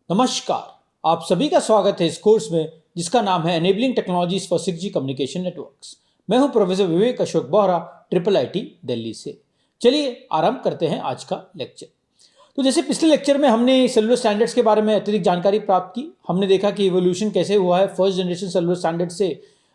नमस्कार, आप सभी का स्वागत है इस कोर्स में जिसका नाम है enabling technologies for 6G communication networks. मैं हूं प्रोफेसर विवेक अशोक बोहरा, IIIT दिल्ली से। चलिए आरंभ करते हैं आज का लेक्चर। तो जैसे पिछले लेक्चर में हमने सेलुलर स्टैंडर्ड्स के बारे में अतिरिक्त जानकारी प्राप्त की। हमने देखा कि इवोल्यूशन कैसे हुआ है फर्स्ट जनरेशन सेलुलर स्टैंडर्ड से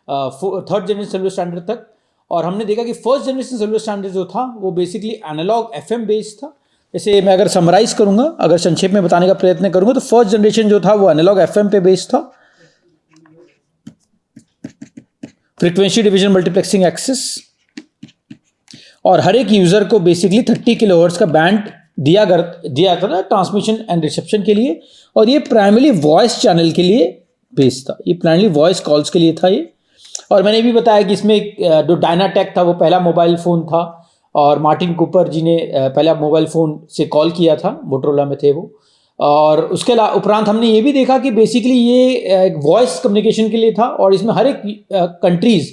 थर्ड जनरेशन सेलुलर स्टैंडर्ड तक, और हमने देखा कि फर्स्ट जनरेशन सेलुलर स्टैंडर्ड जो था वो बेसिकली एनालॉग FM बेस्ड था। जैसे मैं अगर समराइज करूंगा, अगर संक्षेप में बताने का प्रयत्न करूंगा, तो फर्स्ट जनरेशन जो था वो एनालॉग FM पे बेस्ड था। फ्रीक्वेंसी डिवीजन मल्टीप्लेक्सिंग एक्सेस, और हर एक यूजर को बेसिकली 30 किलोहर्ट्ज का बैंड दिया था ना ट्रांसमिशन एंड रिसेप्शन के लिए, और ये प्राइमरी वॉइस चैनल के लिए बेस्ड था। ये प्राइमरी वॉइस कॉल्स के लिए था ये। और मैंने भी बताया कि इसमें जो डायनाटेक था वो पहला मोबाइल फ़ोन था, और मार्टिन कूपर जी ने पहला मोबाइल फ़ोन से कॉल किया था, मोटरोला में थे वो। और उसके उपरांत हमने ये भी देखा कि बेसिकली ये एक वॉइस कम्युनिकेशन के लिए था, और इसमें हर एक कंट्रीज़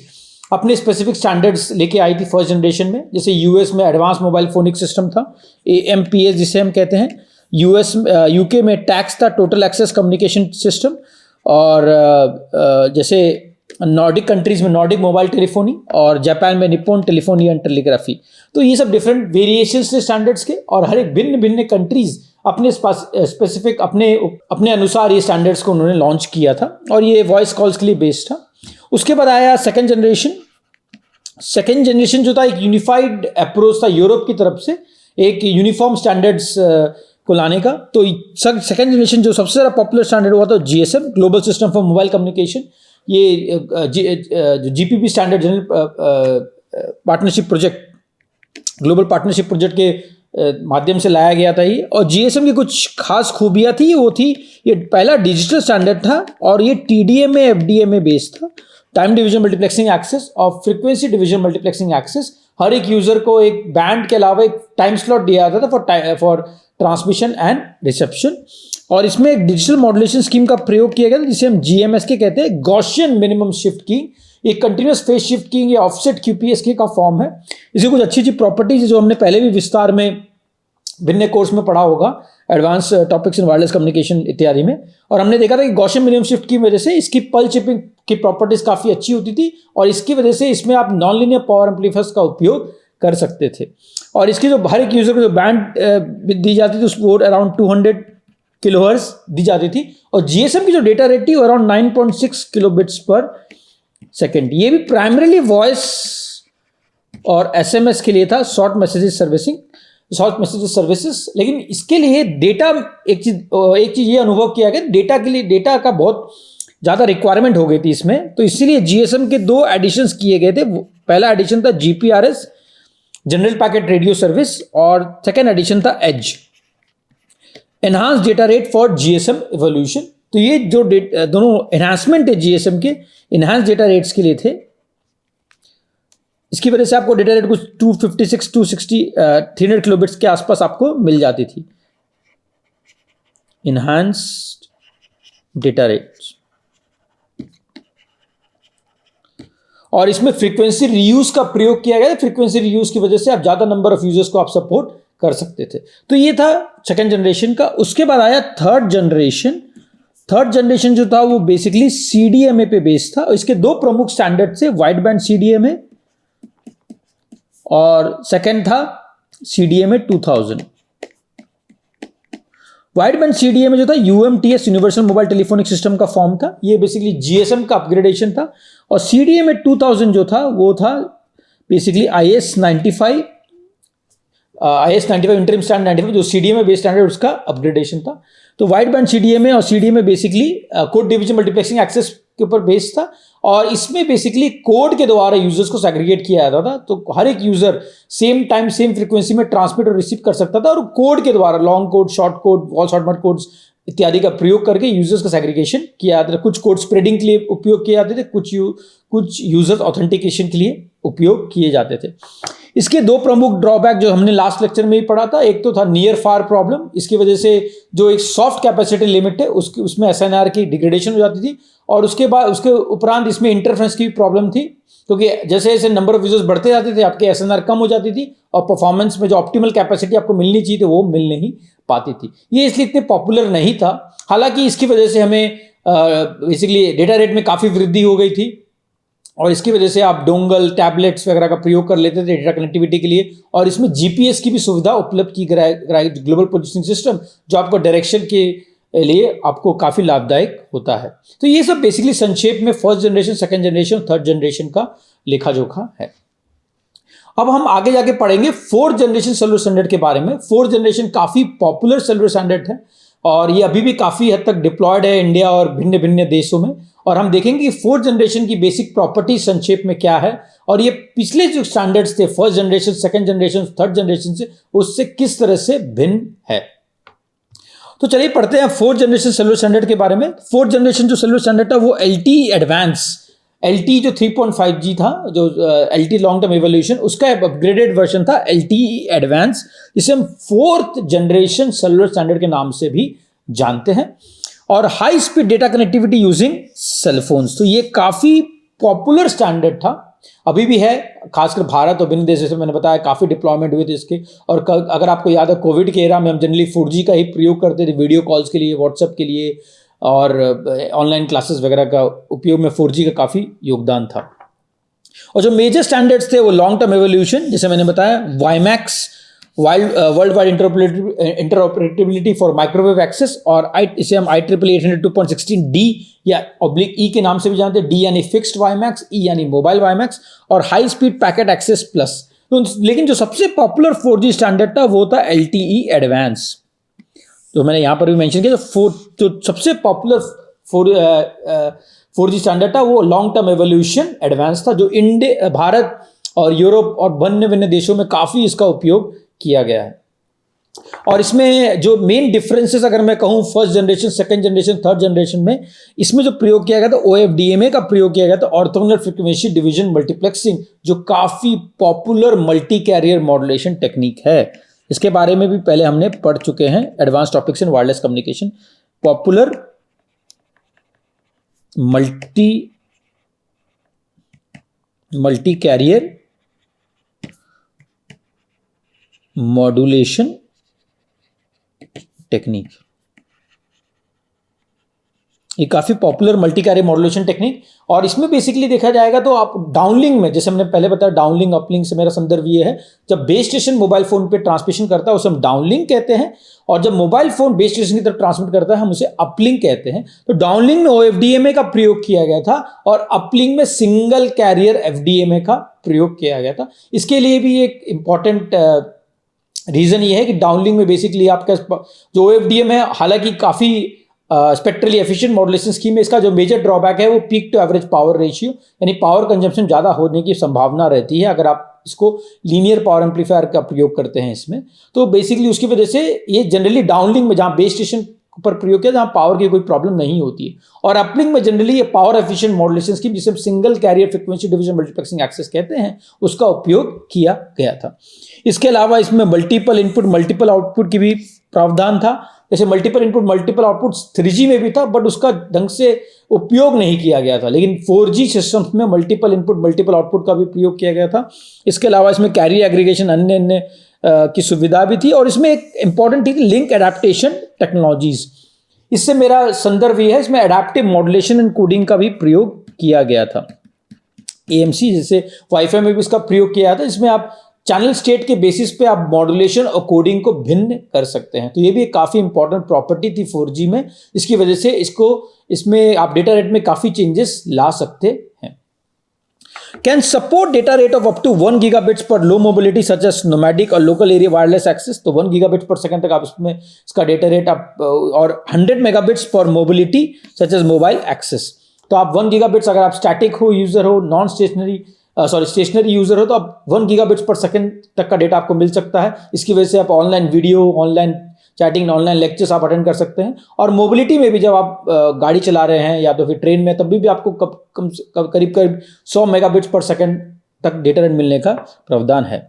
अपने स्पेसिफिक स्टैंडर्ड्स लेके आई थी फर्स्ट जनरेशन में। जैसे यूएस में एडवांस मोबाइल फोनिक सिस्टम था, AMPS जिसे हम कहते हैं। यूके में टैक्स था, टोटल एक्सेस कम्युनिकेशन सिस्टम। और जैसे नॉर्डिक कंट्रीज में नॉर्डिक मोबाइल टेलीफोनी, और जापान में निप्पॉन टेलीफोनी एंड टेलीग्राफी। तो ये सब डिफरेंट वेरिएशंस थे स्टैंडर्ड्स के, और हर एक भिन्न भिन्न कंट्रीज अपने स्पेसिफिक अपने अनुसार ये स्टैंडर्ड्स को उन्होंने लॉन्च किया था, और ये वॉइस कॉल्स के लिए बेस्ड था। उसके बाद आया सेकेंड जनरेशन। सेकेंड जनरेशन जो था एक यूनिफाइड अप्रोच था यूरोप की तरफ से, एक यूनिफॉर्म स्टैंडर्ड्स को लाने का। तो सेकेंड जनरेशन जो सबसे ज़्यादा पॉपुलर स्टैंडर्ड हुआ था GSM, global system for mobile communication. ये GPP standard general partnership project, global partnership project के माध्यम से लाया गया था ये। और GSM की कुछ खास खूबियाँ थी, वो थी ये पहला डिजिटल स्टैंडर्ड था, और ये TDMA FDMA बेस्ड था, टाइम डिवीजन मल्टीप्लेक्सिंग एक्सेस और फ्रीक्वेंसी डिवीजन मल्टीप्लेक्सिंग एक्सेस। हर एक यूजर को एक बैंड के अलावा एक टाइम स्लॉट दिया जाता था फॉर ट्रांसमिशन एंड रिसेप्शन। और इसमें एक डिजिटल मॉड्यूलेशन स्कीम का प्रयोग किया गया था, जिसे हम GMS के कहते हैं, गॉसियन मिनिमम शिफ्ट कीइंग। एक कंटिन्यूस फेज शिफ्ट कीइंग या ऑफसेट QPSK का फॉर्म है। इसकी कुछ अच्छी अच्छी प्रॉपर्टीज जो हमने पहले भी विस्तार में भिन्न कोर्स में पढ़ा होगा, advance topics in wireless communication इत्यादि में। और हमने देखा था कि गॉसियन मिनिमम शिफ्ट की वजह से इसकी पल्स चिपिंग की प्रॉपर्टीज काफ़ी अच्छी होती थी, और इसकी वजह से इसमें आप नॉन लीनियर पावर एम्पलीफायर्स का उपयोग कर सकते थे। और इसकी जो हर एक यूजर को जो बैंड दी जाती थी उसको अराउंड 200 किलोहर्ट्ज दी जाती थी। और GSM की जो डेटा रेट थी अराउंड 9.6 किलोबिट्स पर सेकेंड। ये भी प्राइमरीली वॉइस और SMS के लिए था, शॉर्ट मैसेजेस सर्विसेज। लेकिन इसके लिए डेटा एक चीज ये अनुभव किया गया, डेटा के लिए डेटा का बहुत ज़्यादा रिक्वायरमेंट हो गई थी इसमें। तो इसीलिए GSM के 2 एडिशंस किए गए थे। पहला एडिशन था GPRS, general packet radio service, और सेकेंड एडिशन था EDGE, enhance data rate for GSM evolution. तो ये जो दोनों एनहांसमेंट है GSM के, एनहांस डेटा रेट्स के लिए थे। इसकी वजह से आपको डेटा रेट कुछ 256, 260, 300 किलोबिट्स के आसपास आपको मिल जाती थी, इनहांस्ड डेटा रेट्स। और इसमें फ्रीक्वेंसी रीयूज का प्रयोग किया गया। फ्रीक्वेंसी रीयूज की वजह से आप ज्यादा नंबर ऑफ यूजर्स को आप सपोर्ट कर सकते थे। तो ये था सेकेंड जनरेशन का। उसके बाद आया थर्ड जनरेशन। थर्ड जनरेशन जो था वो बेसिकली CDMA पे बेस्ड था। इसके 2 प्रमुख स्टैंडर्ड थे, वाइड बैंड CDMA और सेकेंड था CDMA 2000। वाइड बैंड CDMA जो था UMTS, universal mobile telephonic system का फॉर्म था। ये बेसिकली GSM का अपग्रेडेशन था। और CDMA 2000 जो था वो था बेसिकली IS-95 इंटरिम स्टैंडर्ड 95, जो CDMA बेस्ड स्टैंडर्ड, उसका अपग्रेडेशन था। तो वाइड बैंड CDMA और CDMA basically code division multiplexing access के ऊपर बेस्ड था, और इसमें बेसिकली कोड के द्वारा यूजर्स को सेग्रीगेट किया जाता था। तो हर एक user same time same frequency में ट्रांसमिट और रिसीव कर सकता था, और कोड के द्वारा long code, short code, wall short मट कोड्स इत्यादि का प्रयोग करके यूजर्स का सेग्रीगेशन किया जाता था। कुछ कोड स्प्रेडिंग के लिए उपयोग किए जाते थे, कुछ यूजर्स ऑथेंटिकेशन के लिए उपयोग किए जाते थे। इसके 2 प्रमुख ड्रॉबैक जो हमने लास्ट लेक्चर में ही पढ़ा था, एक तो था नियर फार प्रॉब्लम। इसकी वजह से जो एक सॉफ्ट कैपेसिटी लिमिट है उसमें SNR की डिग्रेडेशन हो जाती थी, और उसके बाद उसके उपरांत इसमें इंटरफेरेंस की भी प्रॉब्लम थी, क्योंकि जैसे जैसे नंबर ऑफ यूजर्स बढ़ते जाते थे आपके एसएनआर कम हो जाती थी और परफॉर्मेंस में जो ऑप्टिमल कैपेसिटी आपको मिलनी चाहिए थी वो मिल नहीं पाती थी। ये इसलिए इतने पॉपुलर नहीं था। हालांकि इसकी वजह से हमें बेसिकली डेटा रेट में काफ़ी वृद्धि हो गई थी और इसकी वजह से आप डोंगल टैबलेट्स वगैरह का प्रयोग कर लेते थे डेटा कनेक्टिविटी के लिए, और इसमें जीपीएस की भी सुविधा उपलब्ध की गई, ग्लोबल पोजिशनिंग सिस्टम, जो आपको डायरेक्शन के लिए आपको काफ़ी लाभदायक होता है। तो ये सब बेसिकली संक्षेप में first generation, second generation, third generation का लेखा जोखा है। अब हम आगे जाके पढ़ेंगे फोर्थ जनरेशन सेलुलर स्टैंडर्ड के बारे में। फोर्थ जनरेशन काफ़ी पॉपुलर सेलुलर स्टैंडर्ड है और ये अभी भी काफ़ी हद तक डिप्लॉयड है इंडिया और भिन्न भिन्न देशों में, और हम देखेंगे कि फोर्थ जनरेशन की बेसिक प्रॉपर्टी संक्षेप में क्या है और ये पिछले जो स्टैंडर्ड्स थे first generation, second generation, third generation से उससे किस तरह से भिन्न है। तो चलिए पढ़ते हैं फोर्थ जनरेशन सेलुलर स्टैंडर्ड के बारे में। फोर्थ जनरेशन जो सेलुलर स्टैंडर्ड था वो LTE एडवांस, LTE जो 3.5G था, जो LTE लॉन्ग टर्म इवोल्यूशन, उसका अपग्रेडेड वर्जन था LTE एडवांस, जिसे हम फोर्थ जनरेशन सेलुलर स्टैंडर्ड के नाम से भी जानते हैं। और high speed data connectivity using cellphones, तो ये काफ़ी पॉपुलर स्टैंडर्ड था, अभी भी है, खासकर भारत और भिन्न देशों से मैंने बताया काफ़ी डिप्लॉयमेंट हुए थे इसके। और अगर आपको याद है कोविड के एरा में हम जनरली 4G का ही प्रयोग करते थे वीडियो कॉल्स के लिए, व्हाट्सएप के लिए और ऑनलाइन क्लासेस वगैरह का उपयोग में 4G का काफ़ी योगदान था। और जो मेजर स्टैंडर्ड्स थे वो लॉन्ग टर्म एवोल्यूशन, जैसे मैंने बताया, WiMAX, world wide interoperability for microwave access, और इसे हम IEEE 802.16D या /E के नाम से भी जानते हैं। D यानी फिक्स्ड WiMAX, E यानी मोबाइल WiMAX, और high speed packet access plus. तो लेकिन जो सबसे पॉपुलर 4G स्टैंडर्ड था वो था LTE एडवांस, तो मैंने यहाँ पर भी मेंशन किया। जो सबसे पॉपुलर 4G स्टैंडर्ड था वो लॉन्ग टर्म एवोल्यूशन एडवांस था, जो इंडिया, भारत और यूरोप और भिन्न भिन्न देशों में काफ़ी इसका उपयोग किया गया है। और इसमें जो मेन डिफरेंसेस अगर मैं कहूँ first generation, second generation, third generation में, इसमें जो प्रयोग किया गया था OFDMA का प्रयोग किया गया था, ऑर्थोगोनल फ्रीक्वेंसी डिवीजन मल्टीप्लेक्सिंग, जो काफ़ी popular multi carrier modulation technique है। इसके बारे में भी पहले हमने पढ़ चुके हैं, advance topics in wireless communication. Popular multi carrier modulation technique, ये काफी popular multi carrier modulation technique. और इसमें बेसिकली देखा जाएगा तो आप डाउनलिंक में, जैसे हमने पहले बताया डाउनलिंक अपलिंक से मेरा संदर्भ ये है, जब बेस स्टेशन मोबाइल फोन पे ट्रांसमिशन करता है उसे हम डाउनलिंक कहते हैं, और जब मोबाइल फोन बेस स्टेशन की तरफ ट्रांसमिट करता है हम उसे अपलिंक कहते हैं। तो डाउनलिंक में OFDMA का प्रयोग किया गया था और अपलिंक में सिंगल कैरियर FDMA का प्रयोग किया गया था। इसके लिए भी एक इंपॉर्टेंट रीजन ये है कि डाउनलिंक में बेसिकली आपका जो OFDM है, हालांकि काफ़ी स्पेक्ट्रली एफिशिएंट मॉड्यूलेशन स्कीम है, इसका जो मेजर ड्रॉबैक है वो peak to average power ratio, यानी पावर कंजम्पशन ज़्यादा होने की संभावना रहती है अगर आप इसको लीनियर पावर एम्पलीफायर का प्रयोग करते हैं इसमें। तो बेसिकली उसकी वजह से ये जनरली डाउनलिंक में, जहाँ बेस स्टेशन पर प्रयोग किया, जहाँ पावर की कोई प्रॉब्लम नहीं होती है, और अपलिंक में जनरली ये पावर एफिशिएंट मॉड्यूलेशन स्कीम, जिसे single carrier frequency division multiplexing access कहते हैं, उसका उपयोग किया गया था। इसके अलावा इसमें मल्टीपल इनपुट मल्टीपल आउटपुट की भी प्रावधान था। जैसे multiple input multiple output 3G में भी था, बट उसका ढंग से उपयोग नहीं किया गया था, लेकिन 4G सिस्टम्स में मल्टीपल इनपुट मल्टीपल आउटपुट का भी प्रयोग किया गया था। इसके अलावा इसमें कैरी एग्रीगेशन अन्य की सुविधा भी थी, और इसमें एक इंपॉर्टेंट थी लिंक एडेप्टेशन टेक्नोलॉजीज। इससे मेरा संदर्भ ये है, इसमें एडेप्टिव मॉड्यूलेशन एंड कोडिंग का भी प्रयोग किया गया था। AMC जैसे वाईफाई में भी इसका प्रयोग किया था, इसमें आप चैनल स्टेट के बेसिस पे आप मॉड्यूलेशन और कोडिंग को भिन्न कर सकते हैं। तो ये भी एक काफ़ी इंपॉर्टेंट प्रॉपर्टी थी 4G में, इसकी वजह से इसमें आप डेटा रेट में काफ़ी चेंजेस ला सकते हैं। Can support data rate of up to 1 gigabits पर low mobility such as nomadic और लोकल एरिया वायरलेस एक्सेस। तो 1 गीगाबिट्स पर सेकंड तक आप इसमें इसका डेटा रेट आप, और 100 मेगाबिट्स पर mobility such as mobile access. तो आप 1 गीगाबिट्स, अगर आप स्टैटिक हो यूजर हो, नॉन स्टेशनरी यूजर हो, तो आप 1 गीगाबिट्स पर सेकंड तक का डेटा आपको मिल सकता है। इसकी वजह से आप online video, online chatting, online lectures आप अटेंड कर सकते हैं। और मोबिलिटी में भी जब आप गाड़ी चला रहे हैं या तो फिर ट्रेन में, तब भी आपको करीब 100 मेगाबिट्स पर सेकंड तक डेटा रेट मिलने का प्रावधान है।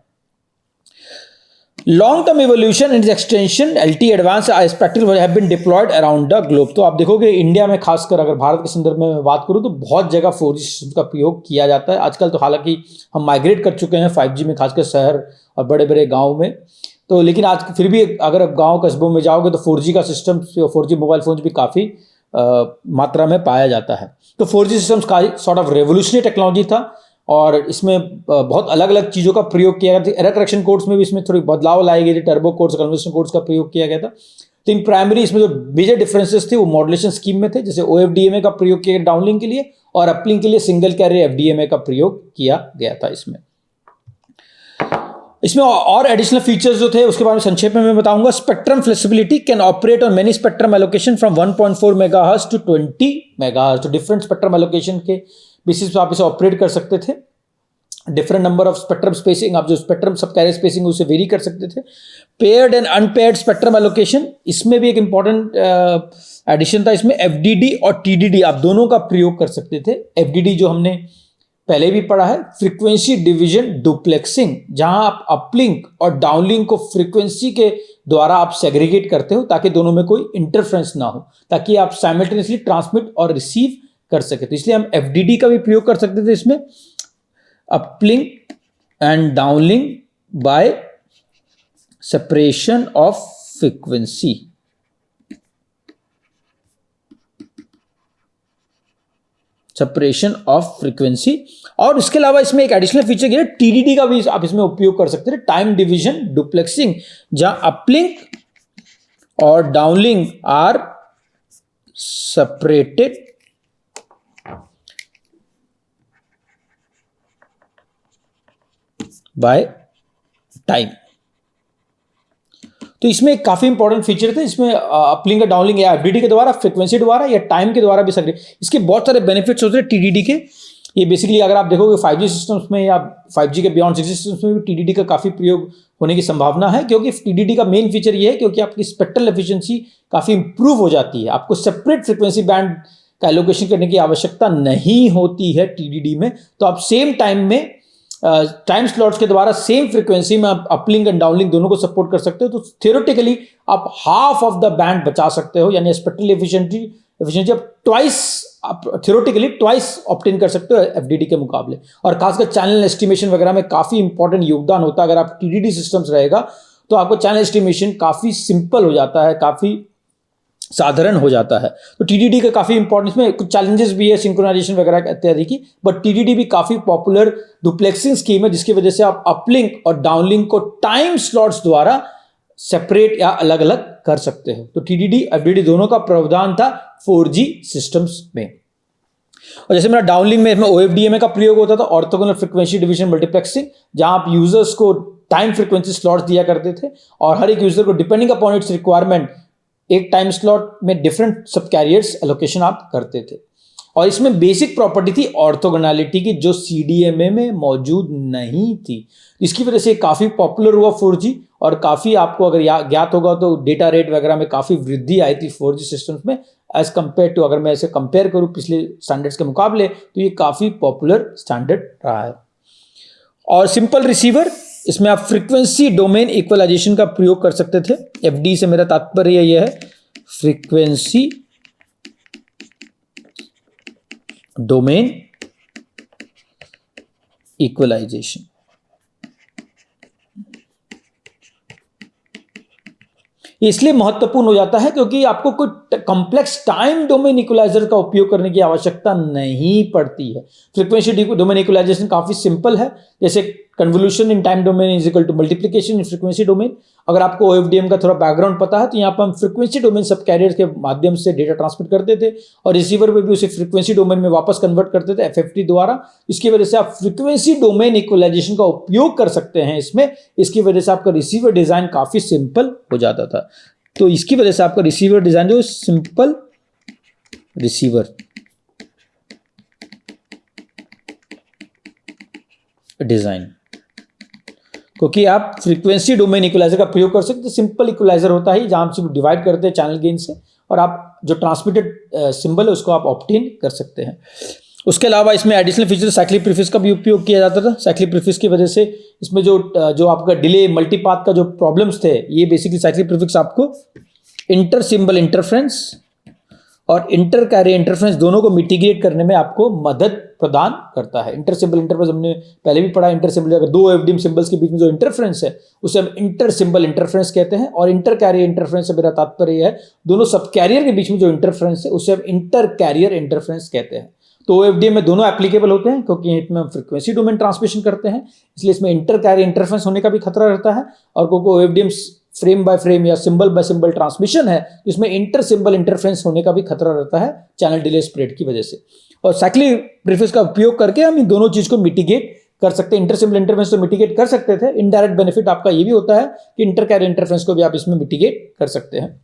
Long term evolution and extension LT advance spectrum have been deployed around the globe. तो आप देखोगे इंडिया में खासकर अगर भारत के संदर्भ में मैं बात करूं तो बहुत जगह 4G सिस्टम का प्रयोग किया जाता है आजकल। तो हालांकि हम माइग्रेट कर चुके हैं 5G में, खासकर शहर और बड़े बड़े गाँव में। तो लेकिन आज फिर भी अगर आप गाँव कस्बों में जाओगे तो 4G का सिस्टम, 4G मोबाइल फोन भी काफ़ी मात्रा में पाया जाता है। तो 4G सिस्टम्स का सॉर्ट ऑफ रेवोल्यूशनरी टेक्नोलॉजी था और इसमें बहुत अलग अलग चीज़ों का प्रयोग किया गया था। एरर करेक्शन कोड्स में भी इसमें थोड़ी बदलाव लाई गई थी, टर्बो कोड्स, कन्वर्जन कोड्स का प्रयोग किया गया था। तो इन प्राइमरी इसमें जो मेजर डिफरेंसेस थे वो मॉड्यूलेशन स्कीम में थे, जैसे OFDMA का प्रयोग किया गया डाउनलिंक के लिए और अपलिंक के लिए सिंगल कैरियर FDMA का प्रयोग किया गया था। इसमें और एडिशनल फीचर्स जो थे उसके बारे में संक्षेप में मैं बताऊंगा। Spectrum flexibility can operate on many spectrum allocation from 1.4 megahertz to 20 megahertz. तो डिफरेंट स्पेक्ट्रम एलोकेशन के बेसिस पे आप इसे ऑपरेट कर सकते थे। Different number of spectrum spacing, आप जो स्पेक्ट्रम सब कैरियर स्पेसिंग उसे वेरी कर सकते थे। Paired and unpaired spectrum allocation, इसमें भी एक इंपॉर्टेंट एडिशन था। इसमें FDD और TDD आप दोनों का प्रयोग कर सकते थे। FDD जो हमने पहले भी पढ़ा है, फ्रीक्वेंसी डिवीजन डुप्लेक्सिंग, जहां आप अपलिंक और डाउनलिंक को फ्रीक्वेंसी के द्वारा आप सेग्रीगेट करते हो ताकि दोनों में कोई इंटरफ्रेंस ना हो, ताकि आप साइमल्टेनियसली ट्रांसमिट और रिसीव कर सके। तो इसलिए हम FDD का भी प्रयोग कर सकते थे इसमें, uplink and downlink bye separation of frequency. Separation of frequency. और इसके अलावा इसमें एक एडिशनल फीचर है TDD का भी आप इसमें उपयोग कर सकते हैं, टाइम डिवीजन डुप्लेक्सिंग, जहां अपलिंक और downlink are separated by time. तो इसमें काफी इंपॉर्टेंट फीचर थे। इसमें अपलिंक और डाउनलिंक या FDD के द्वारा, फ्रीक्वेंसी द्वारा या टाइम के द्वारा भी सकते। इसके बहुत सारे बेनिफिट्स होते हैं TDD के। ये बेसिकली अगर आप देखोगे 5G सिस्टम्स में या 5G के बियॉन्ड 6G सिस्टम्स में भी TDD का काफी प्रयोग होने की संभावना है, क्योंकि TDD का मेन फीचर ये है क्योंकि आपकी स्पेक्ट्रल एफिशिएंसी काफी इंप्रूव हो जाती है। आपको सेपरेट फ्रीक्वेंसी बैंड का एलोकेशन करने की आवश्यकता नहीं होती है TDD में। तो आप सेम टाइम में टाइम स्लॉट्स के द्वारा सेम फ्रीक्वेंसी में आप अपलिंक एंड डाउनलिंक दोनों को सपोर्ट कर सकते हो। तो थियोरेटिकली आप हाफ ऑफ द बैंड बचा सकते हो, यानी स्पेक्ट्रल एफिशिएंसी आप ट्वाइस, आप थियोरेटिकली ट्वाइस ऑब्टेन कर सकते हो FDD के मुकाबले। और खासकर चैनल एस्टिमेशन वगैरह में काफी इंपॉर्टेंट योगदान होता है। अगर आप TDD सिस्टम्स रहेगा तो आपको चैनल एस्टिमेशन काफी सिंपल हो जाता है, काफी साधारण हो जाता है। तो TDD का काफी इंपॉर्टेंस, में कुछ चैलेंजेस भी है सिंक्रोनाइजेशन वगैरह इत्यादि की, बट TDD भी काफी पॉपुलर डुप्लेक्सिंग स्कीम है, जिसकी वजह से आप अपलिंक और डाउनलिंक को टाइम स्लॉट्स द्वारा सेपरेट या अलग अलग कर सकते हो। तो TDD FDD दोनों का प्रावधान था 4G सिस्टम्स में। और जैसे मेरा डाउनलिंक में OFDMA का प्रयोग होता था, ऑर्थोगोनल फ्रीक्वेंसी डिवीजन मल्टीप्लेक्सिंग, जहां आप यूजर्स को टाइम फ्रीक्वेंसी स्लॉट्स दिया करते थे और हर एक यूजर को डिपेंडिंग अपॉन इट्स रिक्वायरमेंट एक टाइम स्लॉट में डिफरेंट सब कैरियर्स एलोकेशन आप करते थे। और इसमें बेसिक प्रॉपर्टी थी ऑर्थोगोनैलिटी की, जो CDMA में मौजूद नहीं थी। इसकी वजह से काफ़ी पॉपुलर हुआ 4G, और काफ़ी आपको अगर ज्ञात होगा तो डेटा रेट वगैरह में काफ़ी वृद्धि आई थी 4G सिस्टम्स में एज कम्पेयर टू, अगर मैं इसे कंपेयर करूँ पिछले स्टैंडर्ड्स के मुकाबले, तो ये काफ़ी पॉपुलर स्टैंडर्ड रहा है। और सिंपल रिसीवर, इसमें आप फ्रीक्वेंसी डोमेन इक्वलाइजेशन का प्रयोग कर सकते थे। FD से मेरा तात्पर्य यह है फ्रीक्वेंसी डोमेन इक्वलाइजेशन। इसलिए महत्वपूर्ण हो जाता है क्योंकि आपको कोई कॉम्प्लेक्स टाइम डोमेन इक्वलाइजर का उपयोग करने की आवश्यकता नहीं पड़ती है। फ्रीक्वेंसी डोमेन इक्वलाइजेशन काफी सिंपल है, जैसे convolution in time domain is equal to multiplication in frequency domain. अगर आपको OFDM का थोड़ा बैकग्राउंड पता है तो यहाँ पर हम फ्रीक्वेंसी डोमेन सब कैरियर के माध्यम से डेटा ट्रांसमिट करते थे और रिसीवर पे भी उसे फ्रीक्वेंसी डोमेन में वापस कन्वर्ट करते थे FFT द्वारा। इसकी वजह से आप फ्रीक्वेंसी डोमेन इक्वलाइजेशन का उपयोग कर सकते हैं इसमें। इसकी वजह से आपका रिसीवर डिजाइन काफी सिंपल हो जाता था। तो इसकी वजह से आपका रिसीवर डिजाइन जो सिंपल रिसीवर डिजाइन, क्योंकि आप फ्रीक्वेंसी डोमेन इक्वलाइजर का प्रयोग कर सकते हैं। सिंपल इक्वलाइजर होता है जहां आप डिवाइड करते हैं चैनल गेन से, और आप जो ट्रांसमिटेड सिंबल है उसको आप ऑब्टेन कर सकते हैं। उसके अलावा इसमें एडिशनल फीचर साइक्लिक प्रीफिक्स का भी उपयोग किया जाता था। साइक्लिक प्रीफिक्स की वजह से इसमें जो आपका डिले मल्टीपाथ का जो प्रॉब्लम्स थे, ये बेसिकली साइक्लिक प्रीफिक्स आपको इंटर सिंबल इंटरफ्रेंस और इंटर कैरी इंटरफ्रेंस दोनों को मिटिगेट करने में आपको मदद प्रदान करता है। इंटर सिंबल इंटरफ्रेंस हमने पहले भी पढ़ा। इंटर सिंबल अगर दो एफडीएम सिंबल्स के बीच में जो इंटरफ्रेंस है उसे हम इंटर सिंबल इंटरफ्रेंस कहते हैं। और इंटर कैरियर इंटरफ्रेंस से मेरा तात्पर्य है दोनों सब कैरियर के बीच में जो इंटरफ्रेंस है उसे हम इंटर कैरियर इंटरफ्रेंस कहते हैं। तो ओएफडीएम में दोनों एप्लीकेबल होते हैं क्योंकि इसमें हम फ्रीक्वेंसी डोमेन ट्रांसमिशन करते हैं, इसलिए इसमें इंटर कैरियर इंटरफ्रेंस होने का भी खतरा रहता है। और क्योंकि ओएफडीएम फ्रेम बाय फ्रेम या सिंबल बाय सिंबल ट्रांसमिशन है, इसमें इंटर सिंबल इंटरफ्रेंस होने का भी खतरा रहता है चैनल डिले स्प्रेड की वजह से। और साइक्लिक प्रीफिक्स का उपयोग करके हम इन दोनों चीज को मिटिगेट कर सकते हैं। इंटर सिंबल इंटरफ्रेंस तो मिटिगेट कर सकते थे, इनडायरेक्ट बेनिफिट आपका ये भी होता है कि इंटर कैरियर इंटरफ्रेंस को भी आप इसमें मिटिगेट कर सकते हैं।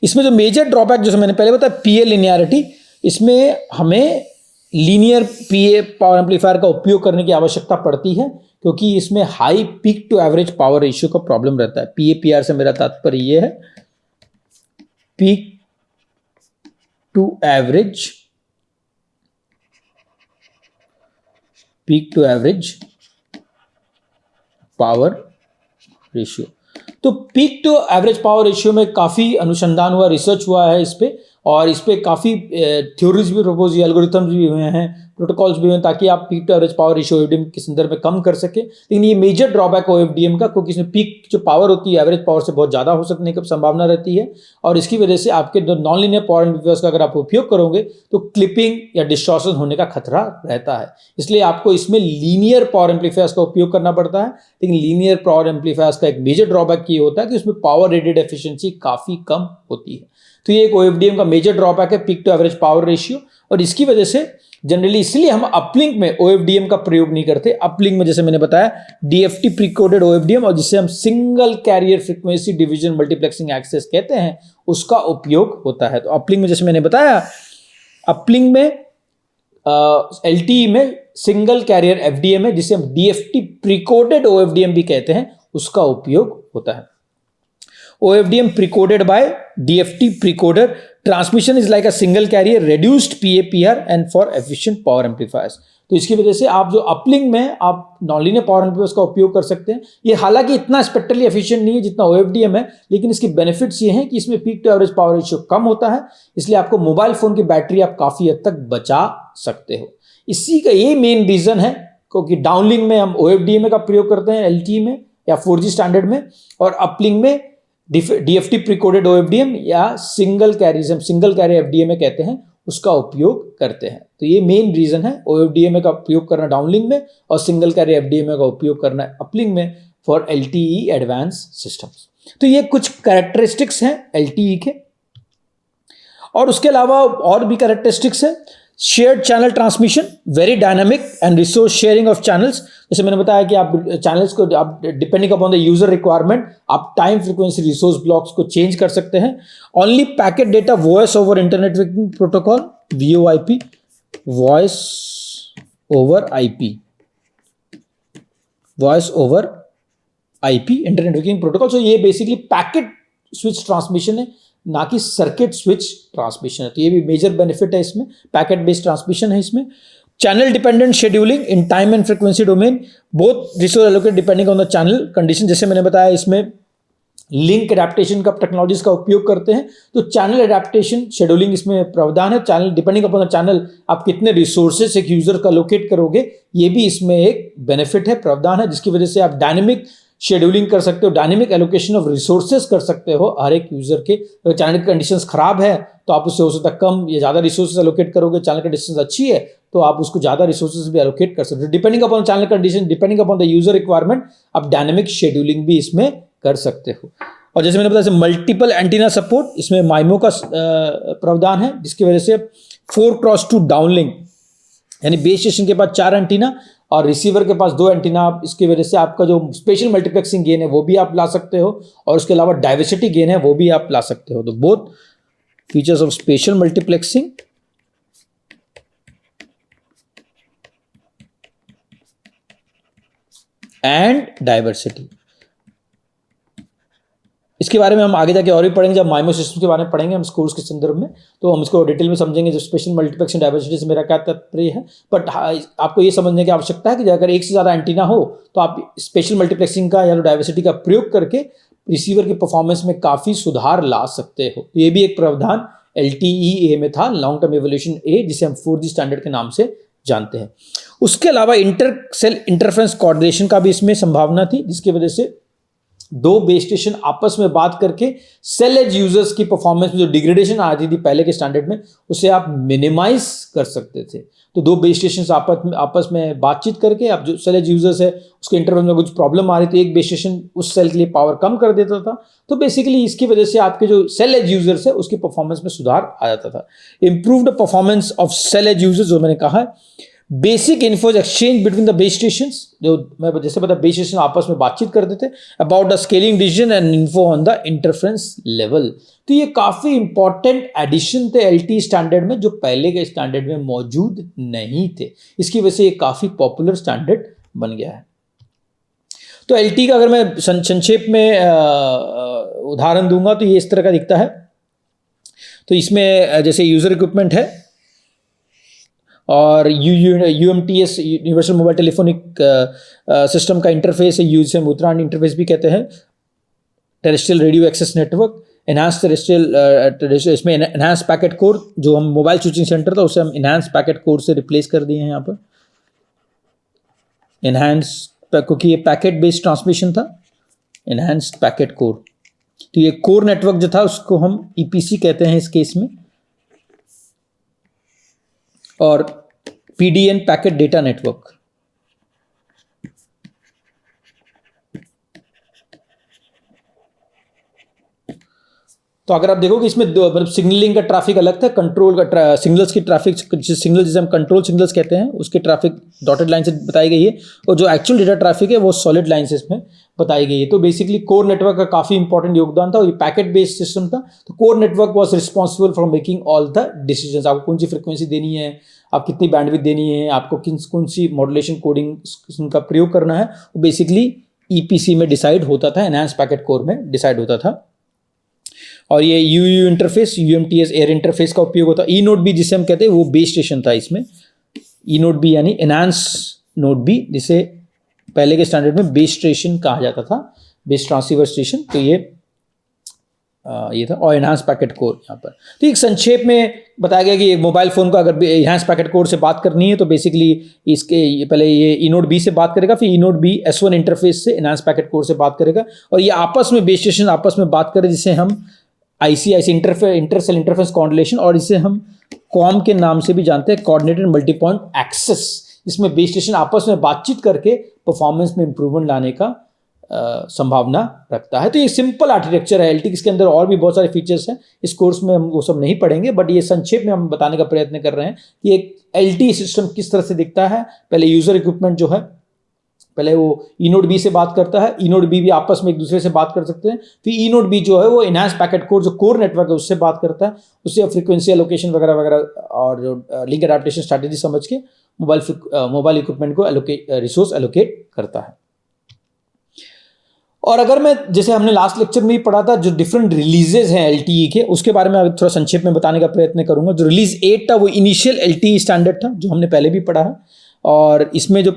इसमें जो मेजर ड्रॉबैक जैसे मैंने पहले बताया पीए लिनियरिटी, इसमें हमें लीनियर पीए पावर एम्पलीफायर का उपयोग करने की आवश्यकता पड़ती है क्योंकि इसमें high peak to average power ratio का प्रॉब्लम रहता है। पीए पीआर से मेरा तात्पर्य यह है peak to average power ratio. तो peak to average power ratio में काफी अनुसंधान हुआ, रिसर्च हुआ है इस पे, और इस पे काफ़ी थ्योरीज भी प्रपोज हुई, एल्गोरिथम्स भी हुए हैं, प्रोटोकॉल्स भी हुए हैं ताकि आप peak to average power ratio OFDM के संदर्भ में कम कर सके। लेकिन ये मेजर ड्रॉबैक ओएफडीएम का क्योंकि इसमें पीक जो पावर होती है एवरेज पावर से बहुत ज़्यादा हो सकने की संभावना रहती है, और इसकी वजह से आपके नॉन लीनियर पावर एम्पलीफायर्स का अगर आप उपयोग करोगे तो क्लिपिंग या डिस्टॉर्शन होने का खतरा रहता है। इसलिए आपको इसमें लीनियर पावर एम्पलीफायर्स का उपयोग करना पड़ता है। लेकिन लीनियर पावर एम्पलीफायर्स का एक मेजर ड्रॉबैक ये होता है कि उसमें पावर रेटेड एफिशिएंसी काफ़ी कम होती है। तो ये एक ओएफडीएम का मेजर ड्रॉबैक है, peak to average power ratio. और इसकी वजह से जनरली इसलिए हम अपलिंक में ओएफडीएम का प्रयोग नहीं करते। अपलिंक में जैसे मैंने बताया डीएफटी प्रीकोडेड ओएफडीएम और जिसे हम single carrier frequency division multiplexing access कहते हैं, उसका उपयोग होता है। तो अपलिंक में जैसे मैंने बताया, अपलिंक में एलटीई में सिंगल कैरियर एफडीएम है जिसे हम डीएफटी प्रीकोडेड ओएफडीएम भी कहते हैं, उसका उपयोग होता है। OFDM precoded by DFT precoder transmission is like a single carrier reduced PAPR and for efficient power amplifiers। तो इसकी वजह से आप जो अपलिंक में आप नॉनलीनियर पावर एम्पलीफायर्स का उपयोग कर सकते हैं। ये हालांकि इतना स्पेक्ट्रली एफिशिएंट नहीं है जितना OFDM है, लेकिन इसकी बेनिफिट्स ये हैं कि इसमें peak to average power ratio कम होता है, इसलिए आपको मोबाइल फोन की बैटरी आप काफी हद तक बचा सकते हो। इसी का ये मेन रीजन है क्योंकि डाउनलिंक में हम OFDM का प्रयोग करते हैं LTE में या 4G स्टैंडर्ड में, और अपलिंक में डीएफटी प्रीकोडेड ओएफडीएम या सिंगल कैरी एफडीएम कहते हैं, उसका उपयोग करते हैं। तो ये मेन रीजन है ओएफडीएम का उपयोग करना डाउनलिंक में और सिंगल कैरी एफडीएम का उपयोग करना अपलिंक में फॉर एलटीई एडवांस सिस्टम्स। तो ये कुछ कैरेक्टरिस्टिक्स हैं एलटीई के, और उसके अलावा और भी कैरेक्टरिस्टिक्स है। Shared channel transmission, very dynamic and resource sharing of channels. जैसे मैंने बताया कि आप चैनल्स को आप depending upon the user requirement आप टाइम फ्रीक्वेंसी रिसोर्स ब्लॉक्स को चेंज कर सकते हैं। Only packet data voice over internet protocol VoIP, voice over IP internet working protocol. So ये बेसिकली पैकेट स्विच ट्रांसमिशन है, ना कि सर्किट स्विच ट्रांसमिशन है। तो ये भी मेजर बेनिफिट है इसमें, पैकेट बेस्ड ट्रांसमिशन है इसमें। Channel dependent scheduling in time and frequency domain, both resource allocate depending on the channel condition. जैसे मैंने बताया इसमें लिंक एडेप्टेशन का टेक्नोलॉजीज का उपयोग करते हैं, तो चैनल एडेप्टेशन शेड्यूलिंग इसमें प्रावधान है। Channel depending upon the channel आप कितने रिसोर्सेस एक यूजर का लोकेट करोगे, ये भी इसमें एक बेनिफिट है, प्रावधान है, जिसकी वजह से आप डायनेमिक शेड्यूलिंग कर सकते हो, डायनेमिक एलोकेशन ऑफ रिसोर्सेज कर सकते हो हर एक यूजर के। अगर चैनल की कंडीशंस खराब है तो आप उससे हो सकता है कम या ज़्यादा रिसोर्सेज एलोकेट करोगे। चैनल कंडीशंस अच्छी है तो आप उसको ज़्यादा रिसोर्सेज भी एलोकेट कर सकते हो। Depending upon channel condition, depending upon the user requirement, आप डायनेमिक शेड्यूलिंग भी इसमें कर सकते हो। और जैसे मैंने बताया मल्टीपल एंटीना सपोर्ट, इसमें माइमो का प्रावधान है, जिसकी वजह से 4x2 डाउनलिंक, यानी बेस स्टेशन के पास 4 एंटीना और रिसीवर के पास 2 एंटीना, इसकी वजह से आपका जो स्पेशल मल्टीप्लेक्सिंग गेन है वो भी आप ला सकते हो, और उसके अलावा डाइवर्सिटी गेन है वो भी आप ला सकते हो। तो both features of special multiplexing and diversity. इसके बारे में हम आगे जाके और भी पढ़ेंगे, जब माइमो सिस्टम के बारे में पढ़ेंगे हम कोर्स के संदर्भ में, तो हम इसको डिटेल में समझेंगे। जो स्पेशल मल्टीप्लेक्सिंग डाइवर्सिटी से मेरा क्या तात्पर्य है, बट आपको ये समझने की आवश्यकता है कि अगर एक से ज़्यादा एंटीना हो तो आप स्पेशल मल्टीप्लेक्सिंग का या डाइवर्सिटी का प्रयोग करके रिसीवर की परफॉर्मेंस में काफ़ी सुधार ला सकते हो। ये भी एक प्रावधान LTE-A में था, लॉन्ग टर्म इवोल्यूशन A, जिसे हम 4G स्टैंडर्ड के नाम से जानते हैं। उसके अलावा इंटर सेल इंटरफेरेंस कोऑर्डिनेशन का भी इसमें संभावना थी, जिसकी वजह से दो बेस स्टेशन आपस में बात करके सेल एज यूजर्स की परफॉर्मेंस में जो डिग्रेडेशन आती थी पहले के स्टैंडर्ड में, उसे आप मिनिमाइज कर सकते थे। तो दो बेस स्टेशन आपस में बातचीत करके आप जो सेल एज यूजर्स है उसके इंटरवल में कुछ प्रॉब्लम आ रही थी, एक बेस स्टेशन उस सेल के लिए पावर कम कर देता था, तो बेसिकली इसकी वजह से आपके जो सेल एज यूजर्स है उसकी परफॉर्मेंस में सुधार आ जाता था। Improved performance of cell edge users, जो मैंने कहा है, basic infos exchange between the base station, जो मैं जैसे पता बेस स्टेशन आपस में बातचीत करते थे about the scaling decision and info on the interference level. तो ये काफी इंपॉर्टेंट एडिशन थे LTE स्टैंडर्ड में, जो पहले के स्टैंडर्ड में मौजूद नहीं थे। इसकी वजह से ये काफी पॉपुलर स्टैंडर्ड बन गया है। तो LTE का अगर मैं संक्षेप में उदाहरण दूंगा तो ये इस तरह का दिखता है। तो इसमें जैसे यूजर इक्विपमेंट है और UMTS universal mobile telephonic system का इंटरफेस है, यूएसएम उत्तरायण इंटरफेस भी कहते हैं। Terrestrial radio access network, enhance terrestrial, इसमें एनहांस पैकेट कोर, जो हम मोबाइल स्विचिंग सेंटर था उसे हम एनहांस पैकेट कोर से रिप्लेस कर दिए हैं यहाँ पर, एनहांस, क्योंकि ये पैकेट बेस्ड ट्रांसमिशन था, एनहांस पैकेट कोर। तो ये कोर नेटवर्क जो था उसको हम EPC कहते हैं इस केस में, और PDN पैकेट डेटा नेटवर्क। तो अगर आप देखोगे इसमें मतलब सिग्नलिंग का ट्रैफिक अलग था, कंट्रोल का सिग्नल्स की ट्रैफिक, सिग्नल जिसे हम कंट्रोल सिग्नल्स कहते हैं, उसकी ट्रैफिक डॉटेड लाइन से बताई गई है, और जो एक्चुअल डेटा ट्रैफिक है वो सॉलिड लाइन से इसमें बताई गई है। तो बेसिकली कोर नेटवर्क का काफी इंपॉर्टेंट योगदान था, और ये पैकेट बेस्ड सिस्टम था। तो core network was responsible for making all the decisions. आपको कौन सी फ्रीक्वेंसी देनी है, आप कितनी बैंडविड्थ देनी है, आपको कौन सी मॉड्यूलेशन कोडिंग का प्रयोग करना है, वो बेसिकली EPC में डिसाइड होता था, एनहांस पैकेट कोर में डिसाइड होता था। और ये UU interface, UMTS air interface का उपयोग होता है। E-Node B जिसे हम कहते हैं वो बेस स्टेशन था इसमें, E-Node B यानी एनहांस नोड B, जिसे पहले के स्टैंडर्ड में बेस स्टेशन कहा जाता था, बेस ट्रांसीवर स्टेशन। तो ये था, और एनहांस पैकेट कोर यहाँ पर। तो एक संक्षेप में बताया गया कि मोबाइल फ़ोन को अगर एनहांस पैकेट कोर से बात करनी है तो बेसिकली इसके पहले ये E-Node B से बात करेगा, फिर E-Node B S1 इंटरफेस से एनहांस पैकेट कोर से बात करेगा, और ये आपस में बेस स्टेशन आपस में बात करें, जिसे हम ICIC इंटरसेल इंटरफेरेंस कोऑर्डिनेशन, और इसे हम कॉम के नाम से भी जानते हैं, कोऑर्डिनेटेड मल्टी पॉइंट एक्सेस। इसमें बेस स्टेशन आपस में बातचीत करके परफॉर्मेंस में इंप्रूवमेंट लाने का संभावना रखता है। तो ये सिंपल आर्किटेक्चर है LTE, इसके अंदर और भी बहुत सारे फीचर्स हैं, इस कोर्स में हम वो सब नहीं पढ़ेंगे, बट ये संक्षेप में हम बताने का प्रयत्न कर रहे हैं कि एक LTE सिस्टम किस तरह से दिखता है। पहले यूजर इक्विपमेंट जो है, पहले वो E-Node B से बात करता है, E-Node B भी आपस में एक दूसरे से बात कर सकते हैं। फिर E-Node B जो है वो एनहांस पैकेट कोर, जो कोर नेटवर्क है उससे बात करता है, उससे फ्रीक्वेंसी एलोकेशन वगैरह वगैरह और जो लिंक एडाप्टेशन स्ट्रैटेजी समझ के मोबाइल इक्विपमेंट को रिसोर्स एलोकेट करता है। और अगर मैं, जैसे हमने लास्ट लेक्चर में भी पढ़ा था, जो डिफरेंट रिलीजेज हैं LTE के, उसके बारे में अगर थोड़ा संक्षेप में बताने का प्रयत्न करूंगा। जो रिलीज 8 था वो इनिशियल LTE स्टैंडर्ड था, जो हमने पहले भी पढ़ा है, और इसमें जो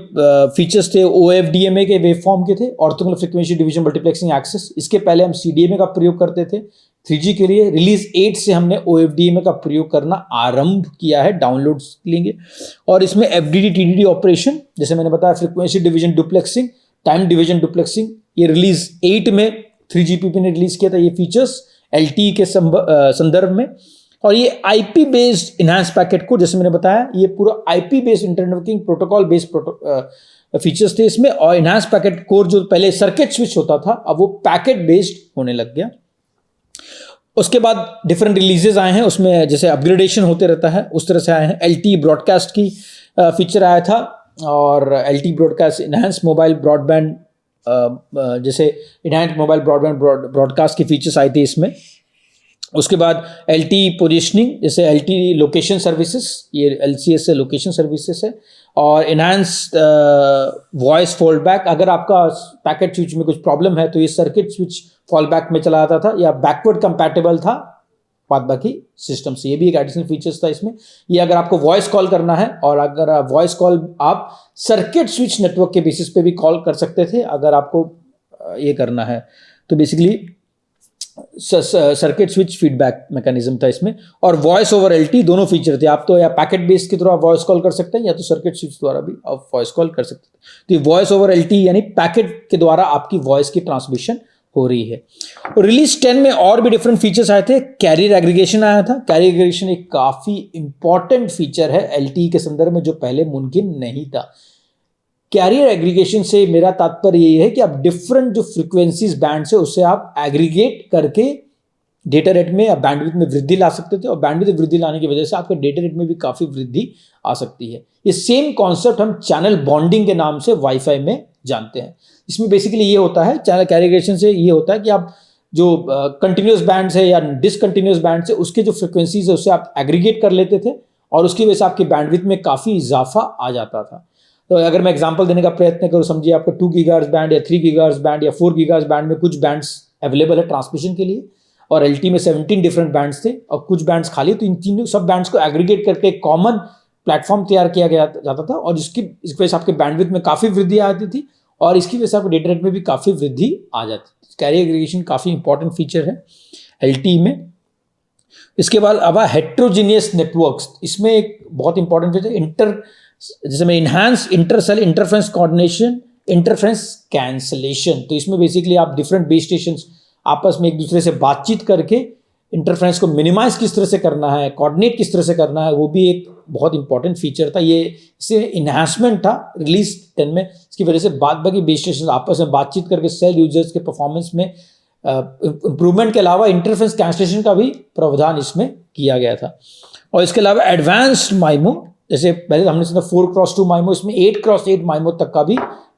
फीचर्स थे OFDMA के वेव फॉर्म के थे, orthogonal frequency division multiplexing access. इसके पहले हम CDMA का प्रयोग करते थे 3G के लिए। रिलीज 8 से हमने OFDMA का प्रयोग करना आरंभ किया है, डाउनलोड्स लेंगे। और इसमें FDD TDD ऑपरेशन, जैसे मैंने बताया, फ्रीक्वेंसी डिवीजन डुप्लेक्सिंग, टाइम डिवीजन डुप्लेक्सिंग, ये रिलीज 8 में 3GPP ने रिलीज किया था ये फीचर्स LTE के संदर्भ में। और ये IP based enhance packet core, जैसे मैंने बताया, ये पूरा IP based internetworking protocol based features थे इसमें। और इनहांस पैकेट कोर जो पहले सर्किट स्विच होता था, अब वो पैकेट बेस्ड होने लग गया। उसके बाद डिफरेंट रिलीजेस आए हैं, उसमें जैसे अपग्रेडेशन होते रहता है उस तरह से आए हैं। LTE ब्रॉडकास्ट की फीचर आया था, और LTE broadcast enhance mobile broadband, जैसे इनहांस मोबाइल ब्रॉडबैंड ब्रॉडकास्ट की फीचर्स आई थी इसमें। उसके बाद LTE पोजिशनिंग, जैसे LTE लोकेशन सर्विसेज, ये LCS से लोकेशन सर्विसेज है। और इनहांस्ड वॉइस फॉलबैक, अगर आपका पैकेट स्विच में कुछ प्रॉब्लम है तो ये सर्किट स्विच फॉलबैक में चला आता था या बैकवर्ड कंपैटिबल था बाद बाकी सिस्टम से। ये भी एक एडिशनल फीचर्स था इसमें। ये अगर आपको वॉइस कॉल करना है और अगर वॉइस कॉल आप सर्किट स्विच नेटवर्क के बेसिस पे भी कॉल कर सकते थे अगर आपको ये करना है तो basically circuit switch feedback mechanism था इसमें। और वॉइस ओवर एलटी दोनों फीचर थे, आप तो या पैकेट बेस्ड के थ्रू आप वॉइस कॉल कर सकते हैं या तो सर्किट स्विच द्वारा भी आप वॉइस कॉल कर सकते हैं। तो ये वॉइस ओवर एलटी यानी पैकेट के द्वारा आपकी वॉइस की ट्रांसमिशन हो रही है। रिलीज 10 में और भी डिफरेंट फीचर्स आए थे। कैरियर एग्रीगेशन आया था। कैरियर एग्रीगेशन एक काफी इंपॉर्टेंट फीचर है एलटी के संदर्भ में जो पहले मुमकिन नहीं था। कैरियर एग्रीगेशन से मेरा तात्पर्य ये है कि आप डिफरेंट जो फ्रीक्वेंसीज बैंड है उससे आप एग्रीगेट करके डेटा रेट में या बैंडविड्थ में वृद्धि ला सकते थे और बैंडविड्थ में वृद्धि लाने की वजह से आपके डेटा रेट में भी काफी वृद्धि आ सकती है। ये सेम कॉन्सेप्ट हम चैनल बॉन्डिंग के नाम से वाईफाई में जानते हैं। इसमें बेसिकली ये होता है, चैनल कैरियर एग्रीगेशन से ये होता है कि आप जो कंटिन्यूस बैंड्स है या डिसकंटिन्यूस बैंड्स है उसके जो फ्रिक्वेंसीज है उससे आप एग्रीगेट कर लेते थे और उसकी वजह से आपकी बैंडविड्थ में काफी इजाफा आ जाता था। तो अगर मैं एग्जांपल देने का प्रयत्न करूं, समझिए आपका 2 गीगाहर्ट्ज बैंड या 3 गीगाहर्ट्ज बैंड या 4 गीगाहर्ट्ज बैंड में कुछ बैंड्स अवेलेबल है ट्रांसमिशन के लिए और एलटी में 17 डिफरेंट बैंड्स थे और कुछ बैंड्स खाली, तो इन तीनों सब बैंड्स को एग्रीगेट करके एक कॉमन प्लेटफॉर्म तैयार किया गया जाता था और इसकी वजह से आपके बैंडविड्थ में काफी वृद्धि आती थी और इसकी वजह से आपके डेटा रेट में भी काफी वृद्धि आ जाती थी। कैरियर एग्रीगेशन काफी इंपॉर्टेंट फीचर है एलटी में। इसके बाद अब हेट्रोजीनियस नेटवर्क्स, इसमें एक बहुत इंपॉर्टेंट फीचर जैसे में enhance intercell interference coordination, interference cancellation. तो इसमें बेसिकली आप डिफरेंट बेस स्टेशन आपस में एक दूसरे से बातचीत करके इंटरफ्रेंस को मिनिमाइज किस तरह से करना है, कोऑर्डिनेट किस तरह से करना है, वो भी एक बहुत इंपॉर्टेंट फीचर था। ये इससे इन्हांसमेंट था रिलीज 10 में। इसकी वजह से बाकी बेस स्टेशन आपस में बातचीत करके सेल यूजर्स के परफॉर्मेंस में इंप्रूवमेंट के अलावा इंटरफ्रेंस कैंसलेशन का भी प्रावधान इसमें किया गया था। और इसके अलावा एडवांस्ड माइमो, जैसे पहले हमने सुना 4x2 माइमो, इसमें 8x8 माइमो तक का भी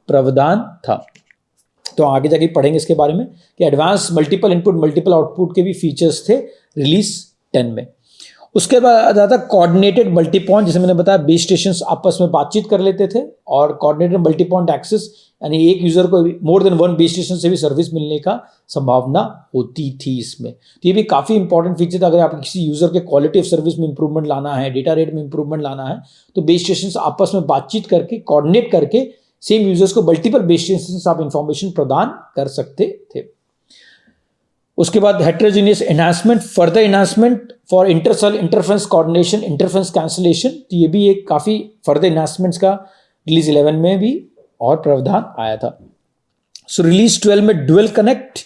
प्रावधान था। तो आगे जाके पढ़ेंगे इसके बारे में कि advance multiple input multiple output के भी फीचर्स थे रिलीज 10 में। उसके बाद आता कोऑर्डिनेटेड मल्टी पॉइंट, जैसे मैंने बताया बेस स्टेशंस आपस में बातचीत कर लेते थे और कोऑर्डिनेटेड मल्टी पॉइंट एक्सेस यानी एक यूजर को more than one base station से भी सर्विस मिलने का संभावना होती थी इसमें। तो ये भी काफी इंपॉर्टेंट फीचर था। अगर आप किसी यूजर के क्वालिटी ऑफ सर्विस में इंप्रूवमेंट लाना है, डेटा रेट में इंप्रूवमेंट लाना है, तो बेस स्टेशन आपस में बातचीत करके कोऑर्डिनेट करके सेम यूजर्स को मल्टीपल बेस स्टेशन आप इंफॉर्मेशन प्रदान कर सकते थे। उसके बाद heterogeneous enhancement, further enhancement for intercell interference coordination, interference cancellation. तो ये भी एक काफी फर्दर एनहांसमेंट्स का रिलीज 11 में भी और प्रावधान आया था। सो रिलीज 12 में डुअल कनेक्ट,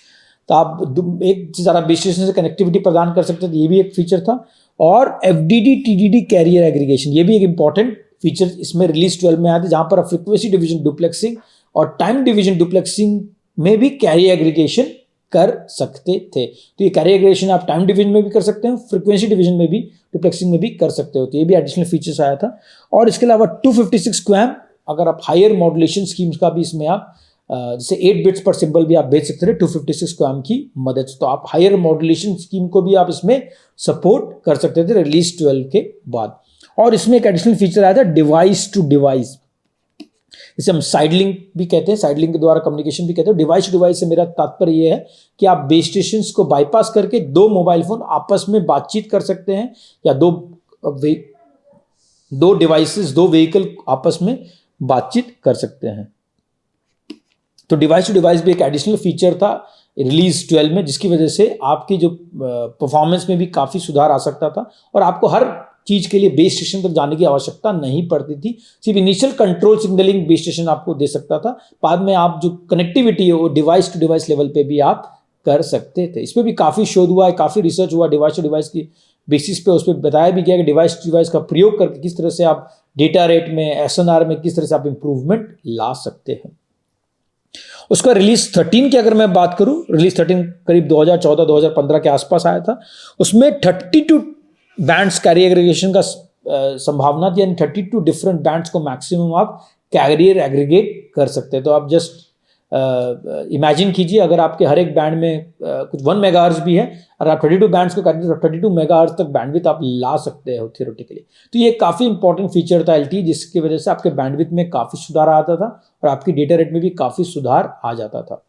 तो आप एक से ज्यादा बेस स्टेशन से कनेक्टिविटी प्रदान कर सकते थे, ये भी एक फीचर था। और एफडीडी टीडीडी कैरियर एग्रीगेशन, ये भी एक इंपॉर्टेंट फीचर इसमें रिलीज 12 में आया था, जहां पर फ्रीक्वेंसी डिवीजन डुप्लेक्सिंग और टाइम डिवीजन डुप्लेक्सिंग में भी कैरियर एग्रीगेशन कर सकते थे। तो ये कैरियर एग्रीगेशन आप टाइम डिवीजन में भी कर सकते हैं, फ्रीक्वेंसी डिवीजन में भी, डुप्लेक्सिंग में भी कर सकते हो। तो ये भी एडिशनल फीचर्स आया था। और इसके अलावा 256 QAM, अगर आप हायर मॉड्यूलेशन स्कीम्स का भी इसमें आप जैसे 8 बिट्स पर सिंबल भी आप भेज सकते थे 256 QAM की मदद से। तो आप हायर मॉड्यूलेशन स्कीम को भी आप इसमें सपोर्ट कर सकते थे रिलीज 12 के बाद। और इसमें एक एडिशनल फीचर आया था डिवाइस टू डिवाइस, इसे हम साइड लिंक भी कहते हैं, साइड लिंक के द्वारा कम्युनिकेशन भी कहते हैं। डिवाइस टू डिवाइस से मेरा तात्पर्य यह है कि आप बेस स्टेशन को बाईपास करके दो मोबाइल फोन आपस में बातचीत कर सकते हैं या दो डिवाइसेस, दो व्हीकल आपस में बातचीत कर सकते हैं। तो डिवाइस टू डिवाइस भी एक एडिशनल फीचर था रिलीज 12 में, जिसकी वजह से आपकी जो परफॉर्मेंस में भी काफी सुधार आ सकता था और आपको हर चीज के लिए बेस स्टेशन तक जाने की आवश्यकता नहीं पड़ती थी। सिर्फ initial control signalling base station आपको दे सकता था, बाद में आप जो कनेक्टिविटी है वो डिवाइस टू डिवाइस लेवल पे भी आप कर सकते थे। इस पर भी काफी शोध हुआ है, काफी रिसर्च हुआ डिवाइस टू डिवाइस की बेसिस पे। उस पर बताया भी गया कि डिवाइस टू डिवाइस का प्रयोग करके किस तरह से आप डेटा रेट में, एसएनआर में किस तरह से आप इंप्रूवमेंट ला सकते हैं। उसका रिलीज 13 की अगर मैं बात करूं, रिलीज 13 करीब 2014-2015 के आसपास आया था। उसमें 32 बैंड्स कैरियर एग्रीगेशन का संभावना थी, यानी 32 डिफरेंट बैंड्स को मैक्सिमम आप कैरियर एग्रीगेट कर सकते हैं। तो आप जस्ट इमेजिन कीजिए अगर आपके हर एक बैंड में कुछ 1 मेगाहर्ट्ज भी है, अगर आप 32 बैंड्स को करते हैं तो 32 मेगाहर्ट्ज तक बैंडविड्थ आप ला सकते हो थियोरेटिकली। तो ये काफ़ी इंपॉर्टेंट फीचर था LTE, जिसकी वजह से आपके बैंडविड्थ में काफ़ी सुधार आता था और आपकी डेटा रेट में भी काफ़ी सुधार आ जाता था।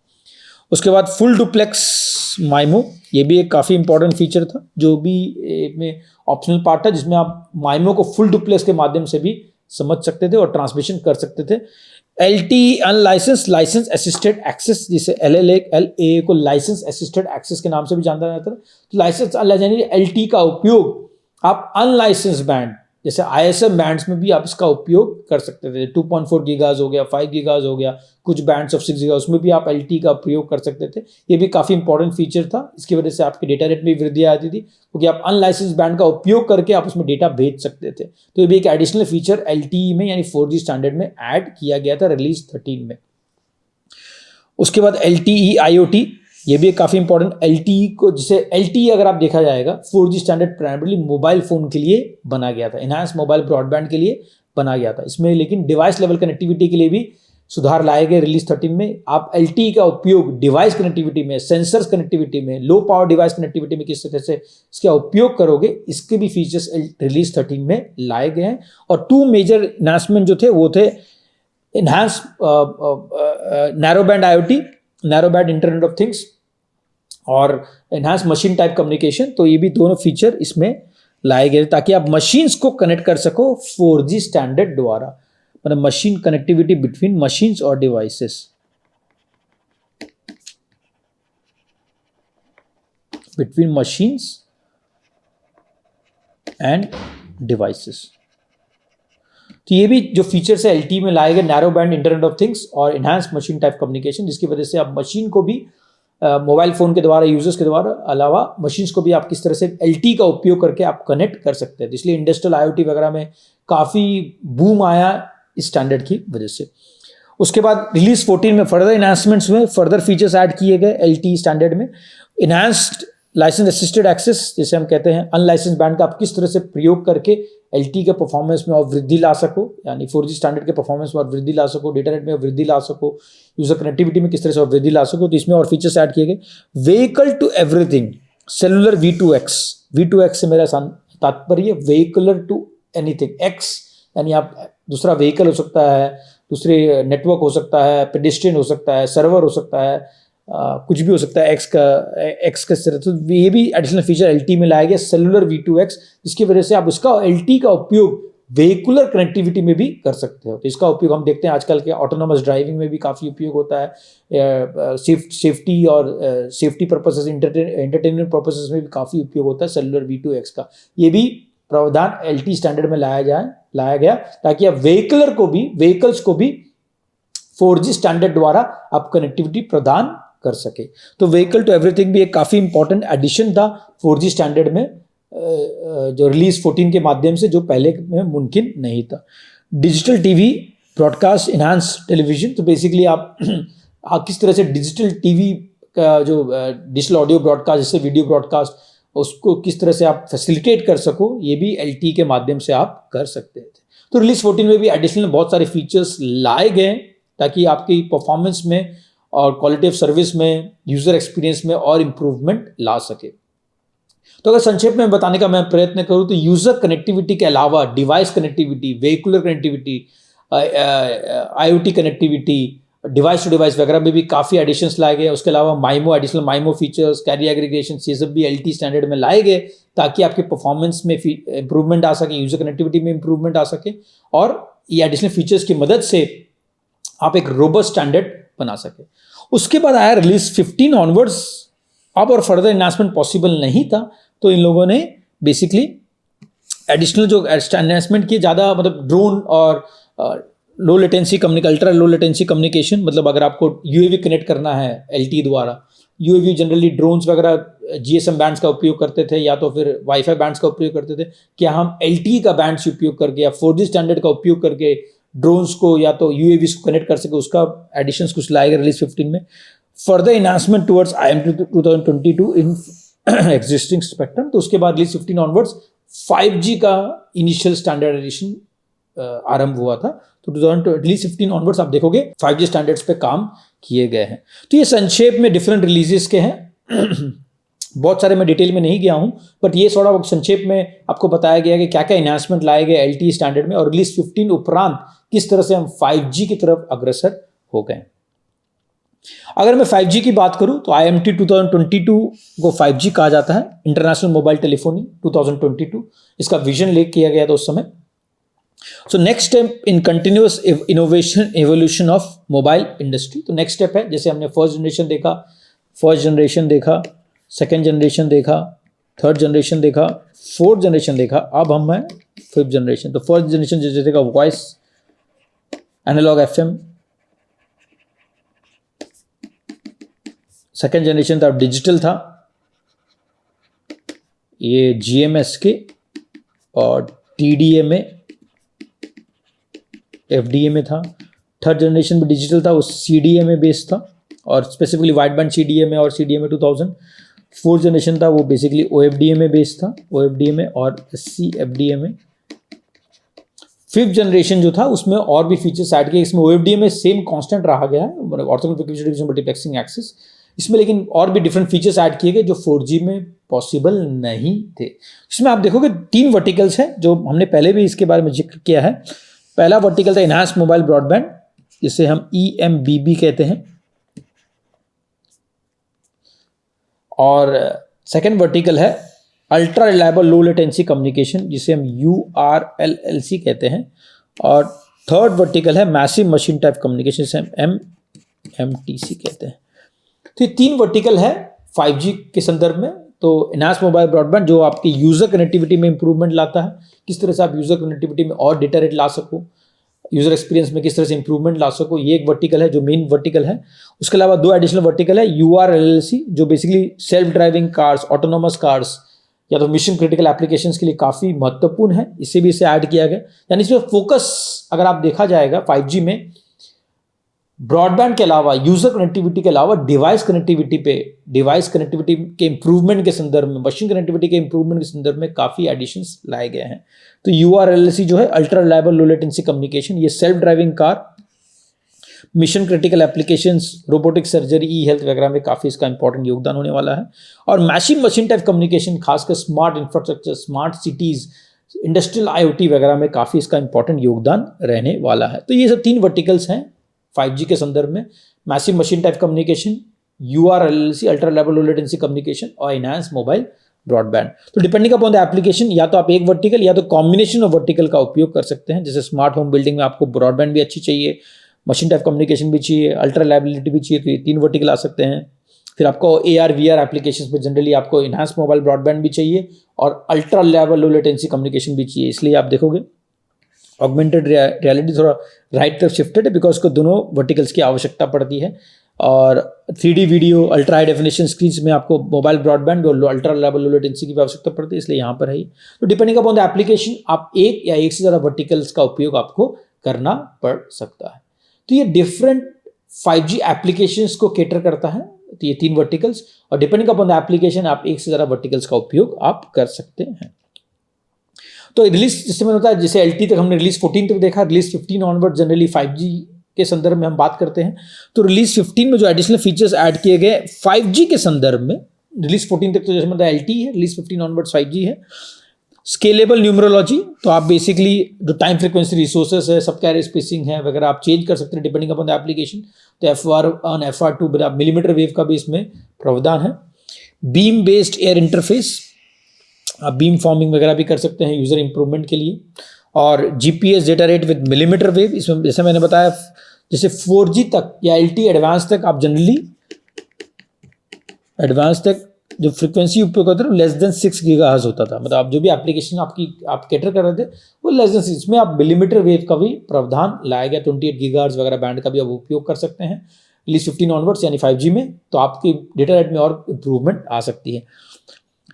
उसके बाद फुल डुप्लेक्स माइमो, ये भी एक काफ़ी इंपॉर्टेंट फीचर था जो भी में ऑप्शनल पार्ट था, जिसमें आप माइमो को फुल डुप्लेक्स के माध्यम से भी समझ सकते थे और ट्रांसमिशन कर सकते थे। LTE unlicense license assisted access, जिसे LAA को लाइसेंस असिस्टेड एक्सेस के नाम से भी जाना जाता है। तो लाइसेंस LTE का उपयोग आप अनलाइसेंस बैंड जैसे ISM बैंड्स में भी आप इसका उपयोग कर सकते थे। 2.4 गीगाहर्ट्ज हो गया, 5 गीगाहर्ट्ज हो गया, कुछ बैंड्स ऑफ 6 गीगाहर्ट्ज, उसमें भी आप LTE का प्रयोग कर सकते थे। ये भी काफ़ी इंपॉर्टेंट फीचर था, इसकी वजह से आपके डेटा रेट में वृद्धि आती थी क्योंकि आप अनलाइसेंस बैंड का उपयोग करके आप उसमें डेटा भेज सकते थे। तो ये भी एक एडिशनल फीचर LTE में यानी 4G स्टैंडर्ड में ऐड किया गया था रिलीज 13 में। उसके बाद LTE IoT, ये भी काफ़ी इंपॉर्टेंट LTE को, जिसे LTE अगर आप देखा जाएगा 4G standard primarily mobile phone के लिए बना गया था, इनहैंस मोबाइल ब्रॉडबैंड के लिए बना गया था। इसमें लेकिन डिवाइस लेवल कनेक्टिविटी के लिए भी सुधार लाए गए रिलीज 13 में। आप LTE का उपयोग डिवाइस कनेक्टिविटी में, सेंसर्स कनेक्टिविटी में, लो पावर डिवाइस कनेक्टिविटी में किस तरह से इसका उपयोग करोगे, इसके भी फीचर्स रिलीज 13 में लाए गए हैं। और 2 मेजर एनहांसमेंट जो थे वो थे enhance narrow band IoT, narrow band internet of things, और एनहांस मशीन टाइप कम्युनिकेशन। तो ये भी दोनों फीचर इसमें लाए गए ताकि आप मशीन्स को कनेक्ट कर सको 4G स्टैंडर्ड द्वारा, मतलब मशीन कनेक्टिविटी बिटवीन मशीन्स और devices, between machines end devices. तो ये भी जो फीचर्स है LTE में लाए गए, narrow band internet of things और इनहैंस मशीन टाइप कम्युनिकेशन, जिसकी वजह से आप मशीन को भी मोबाइल फ़ोन के द्वारा, यूजर्स के द्वारा अलावा मशीन्स को भी आप किस तरह से LTE का उपयोग करके आप कनेक्ट कर सकते हैं। इसलिए इंडस्ट्रियल IoT वगैरह में काफ़ी बूम आया इस स्टैंडर्ड की वजह से। उसके बाद रिलीज 14 में फर्दर इनहांसमेंट्स हुए, फर्दर फीचर्स ऐड किए गए LTE स्टैंडर्ड में। इनहांस्ड लाइसेंस असिस्टेड एक्सेस, जैसे हम कहते हैं अनलाइसेंस बैंड का आप किस तरह से प्रयोग करके LTE के परफॉर्मेंस में और वृद्धि ला सको, यानी 4G स्टैंडर्ड के परफॉर्मेंस में और वृद्धि ला सको, डेटा रेट में वृद्धि ला सको, यूजर कनेक्टिविटी में किस तरह से और वृद्धि ला सको। तो इसमें और फीचर्स ऐड किए गए। Vehicle to everything cellular V2X से मेरा तात्पर्य व्हीकलर टू एनीथिंग, X यानी आप दूसरा व्हीकल हो सकता है, दूसरे नेटवर्क हो सकता है, पेडेस्ट्रियन हो सकता है, सर्वर हो सकता है, कुछ भी हो सकता है एक्स का तरह। तो ये भी एडिशनल फीचर LTE में लाया गया, सेलुलर V2X, जिसकी वजह से आप उसका LTE का उपयोग व्हीकुलर कनेक्टिविटी में भी कर सकते हो। तो इसका उपयोग हम देखते हैं आजकल के ऑटोनोमस ड्राइविंग में भी काफ़ी उपयोग होता है, सेफ्टी और सेफ्टी पर्पसेस, एंटरटेनमेंट पर्पसेस में भी काफ़ी उपयोग होता है सेलुलर V2X का। ये भी प्रावधान LTE स्टैंडर्ड में लाया गया ताकि आप व्हीकल्स को भी 4G स्टैंडर्ड द्वारा आप कनेक्टिविटी प्रदान कर सके। तो व्हीकल टू एवरीथिंग भी एक काफ़ी इंपॉर्टेंट एडिशन था 4G स्टैंडर्ड में, जो रिलीज 14 के माध्यम से, जो पहले में मुमकिन नहीं था। Digital TV broadcast, enhance television, तो बेसिकली आप किस तरह से डिजिटल टीवी का जो डिजिटल ऑडियो ब्रॉडकास्ट, जैसे वीडियो ब्रॉडकास्ट, उसको किस तरह से आप फैसिलिटेट कर सको, ये भी LTE के माध्यम से आप कर सकते थे। तो रिलीज 14 में भी एडिशनल बहुत सारे फीचर्स लाए गए ताकि आपकी परफॉर्मेंस में और क्वालिटी ऑफ सर्विस में, यूजर एक्सपीरियंस में और इम्प्रूवमेंट ला सके। तो अगर संक्षेप में बताने का मैं प्रयत्न करूं तो यूजर कनेक्टिविटी के अलावा device connectivity, vehicular connectivity, IoT connectivity, device to device वगैरह में भी काफ़ी एडिशंस लाए गए। उसके अलावा additional MIMO features, carry aggregation, ये सब भी LTE स्टैंडर्ड में लाए गए ताकि आपके परफॉर्मेंस में इंप्रूवमेंट आ सके, यूजर कनेक्टिविटी में इंप्रूवमेंट आ सके, और ये एडिशनल फीचर्स की मदद से आप एक रोबस्ट स्टैंडर्ड बना सके। उसके बाद आया रिलीज 15 ऑनवर्ड्स, अब और फर्दर एनहांसमेंट पॉसिबल नहीं था, तो इन लोगों ने बेसिकली एडिशनल जो एनहांसमेंट किए, ज़्यादा मतलब ड्रोन और low latency ultra low latency communication, मतलब अगर आपको UAV कनेक्ट करना है LTE द्वारा, UAV जनरली ड्रोन्स वगैरह GSM बैंड्स का उपयोग करते थे या तो फिर वाईफाई बैंड्स का उपयोग करते थे। क्या हम LTE का बैंड्स उपयोग करके या 4G स्टैंडर्ड का उपयोग करके ड्रोन्स को या तो UAVs को कनेक्ट कर सके, उसका एडिशंस कुछ लाएगा रिलीज 15 में। Further enhancement towards IMT 2022 in existing spectrum, तो उसके बाद रिलीज 15 ऑनवर्ड्स 5G का इनिशियल स्टैंडर्डाइजेशन आरंभ हुआ था। तो 2000 रिलीज 15 ऑनवर्ड्स आप देखोगे 5G स्टैंडर्ड्स पे काम किए गए हैं। तो ये संक्षेप में डिफरेंट रिलीजेस के हैं। बहुत सारे मैं डिटेल में नहीं गया हूं, बट ये थोड़ा संक्षेप में आपको बताया गया कि क्या क्या इन्हांसमेंट लाए गए LTE स्टैंडर्ड में, और रिलीज 15 उपरांत किस तरह से हम 5G की तरफ अग्रसर हो गए। अगर मैं 5G की बात करूं तो IMT 2022 को 5G कहा जाता है, इंटरनेशनल मोबाइल टेलीफोनी 2022, इसका विजन लेक किया गया था उस समय। So next step in continuous innovation evolution of mobile industry. तो नेक्स्ट स्टेप है, जैसे हमने फर्स्ट जनरेशन देखा, सेकेंड जनरेशन देखा, थर्ड जनरेशन देखा, फोर्थ जनरेशन देखा, अब हम हैं फिफ्थ जनरेशन। तो फर्स्ट जनरेशन जैसे देखा voice, analog FM, second generation था डिजिटल था, ये GMSK और TDMA FDMA था। थर्ड जनरेशन भी डिजिटल था, उस CDMA बेस्ड था, और स्पेसिफिकली वाइड बैंड CDMA और CDMA 2000। फोर्थ जनरेशन था वो बेसिकली OFDMA बेस्ड था, OFDMA और CFDMA। फिफ्थ जनरेशन जो था उसमें और भी फीचर्स ऐड किए, इसमें OFDMA सेम कांस्टेंट रहा गया है, orthogonal frequency division multiplexing axis, इसमें लेकिन और भी डिफरेंट फीचर्स ऐड किए गए जो 4G में पॉसिबल नहीं थे। इसमें आप देखोगे 3 वर्टिकल्स हैं जो हमने पहले भी इसके बारे में जिक्र किया है। पहला वर्टिकल था इनहांस्ड मोबाइल ब्रॉडबैंड, जिसे हम EMBB कहते हैं, और सेकेंड वर्टिकल है ultra reliable low latency communication, जिसे हम URLLC कहते हैं, और थर्ड वर्टिकल है मैसिव मशीन टाइप कम्युनिकेशन, जिसे हम MMTC कहते हैं। तो ये 3 वर्टिकल है 5G के संदर्भ में। तो इनहांस्ड मोबाइल ब्रॉडबैंड जो आपकी यूजर कनेक्टिविटी में इंप्रूवमेंट लाता है, किस तरह से आप यूजर कनेक्टिविटी में और डेटा रेट ला सको, यूजर एक्सपीरियंस में किस तरह से इंप्रूवमेंट ला सको, ये एक वर्टिकल है जो मेन वर्टिकल है। उसके अलावा 2 एडिशनल वर्टिकल है URLLC, जो basically self driving cars, autonomous cars या तो मिशन क्रिटिकल एप्लीकेशंस के लिए काफ़ी महत्वपूर्ण है, इसे भी इसे ऐड किया गया। यानी इसमें फोकस अगर आप देखा जाएगा 5G में ब्रॉडबैंड के अलावा, यूजर कनेक्टिविटी के अलावा डिवाइस कनेक्टिविटी के इंप्रूवमेंट के संदर्भ में, मशीन कनेक्टिविटी के इंप्रूवमेंट के संदर्भ में काफ़ी एडिशंस लाए गए हैं। तो URLLC जो है ultra reliable low latency communication, ये self driving car, mission critical applications, robotic surgery, e-health वगैरह में काफ़ी इसका इंपॉर्टेंट योगदान होने वाला है। और मैसिव मशीन टाइप कम्युनिकेशन, खासकर smart infrastructure, smart cities, industrial IoT वगैरह में काफ़ी इसका इंपॉर्टेंट योगदान रहने वाला है। तो ये सब 3 वर्टिकल्स हैं 5G के संदर्भ में, massive machine type communication, URLLC ultra reliable low latency communication, और इनहांस्ड मोबाइल ब्रॉडबैंड। तो डिपेंडिंग अपॉन द एप्लीकेशन, या तो आप एक वर्टिकल या तो कॉम्बिनेशन ऑफ वर्टिकल का उपयोग कर सकते हैं। जैसे स्मार्ट होम बिल्डिंग में आपको ब्रॉडबैंड भी अच्छी चाहिए, मशीन टाइप कम्युनिकेशन भी चाहिए, अल्ट्रा रिलायबिलिटी भी चाहिए, तो ये 3 वर्टिकल आ सकते हैं। फिर आपको AR/VR एप्लीकेशन में जनरली आपको इनहांस्ड मोबाइल ब्रॉडबैंड भी चाहिए और ultra reliable low latency communication भी चाहिए। इसलिए आप देखोगे ऑगमेंटेड रियलिटी थोड़ा राइट तरफ शिफ्टेड है, बिकॉज को दोनों वर्टिकल्स की आवश्यकता पड़ती है। और 3D video, ultra high definition screens में आपको मोबाइल ब्रॉडबैंड और अल्ट्रा रिलायबल लो लेटेंसी की भी आवश्यकता पड़ती है, इसलिए यहाँ पर है ही। तो डिपेंडिंग अपॉन द एप्लीकेशन आप एक या एक से ज़्यादा वर्टिकल्स का उपयोग आपको करना पड़ सकता है। तो ये डिफरेंट 5G एप्लीकेशंस को कैटर करता है, तो ये 3 वर्टिकल्स, और डिपेंडिंग अपॉन द एप्लीकेशन आप एक से ज़्यादा वर्टिकल्स का उपयोग आप कर सकते हैं। तो रिलीज जिससे मैंने बताया, जैसे LTE तक हमने रिलीज 14 तक देखा, रिलीज 15 ऑनवर्ड जनरली 5G के संदर्भ में हम बात करते हैं। तो रिलीज 15 में जो एडिशनल फीचर्स ऐड किए गए 5G के संदर्भ में, रिलीज 14 तक तो जैसे मतलब LTE है, रिलीज 15 ऑनवर्ड 5G है। स्केलेबल न्यूमरोलॉजी, तो आप बेसिकली जो टाइम फ्रीक्वेंसी रिसोर्सेस है, सब कैरियर स्पेसिंग है वगैरह आप चेंज कर सकते हैं डिपेंडिंग अपॉन द एप्लीकेशन। तो FR1 FR2 मिलीमीटर वेव का भी इसमें प्रावधान है। बीम बेस्ड एयर इंटरफेस, आप बीम फॉर्मिंग वगैरह भी कर सकते हैं यूजर इंप्रूवमेंट के लिए। और GPS data rate with millimetre wave, इसमें जैसे मैंने बताया जैसे 4G तक या LTE एडवांस तक आप जनरली एडवांस तक जो फ्रीक्वेंसी उपयोग होता है लेस देन 6 GHz होता था, मतलब आप जो भी एप्लीकेशन आप कैटर कर रहे थे वो लेस देन 6, इसमें आप मिलीमीटर वेव का भी प्रावधान लाया गया, 28 GHz वगैरह बैंड का भी आप उपयोग कर सकते हैं रिलीज 15 ऑनवर्ड्स यानी 5G में। तो आपकी डेटा रेट में और इंप्रूवमेंट आ सकती है।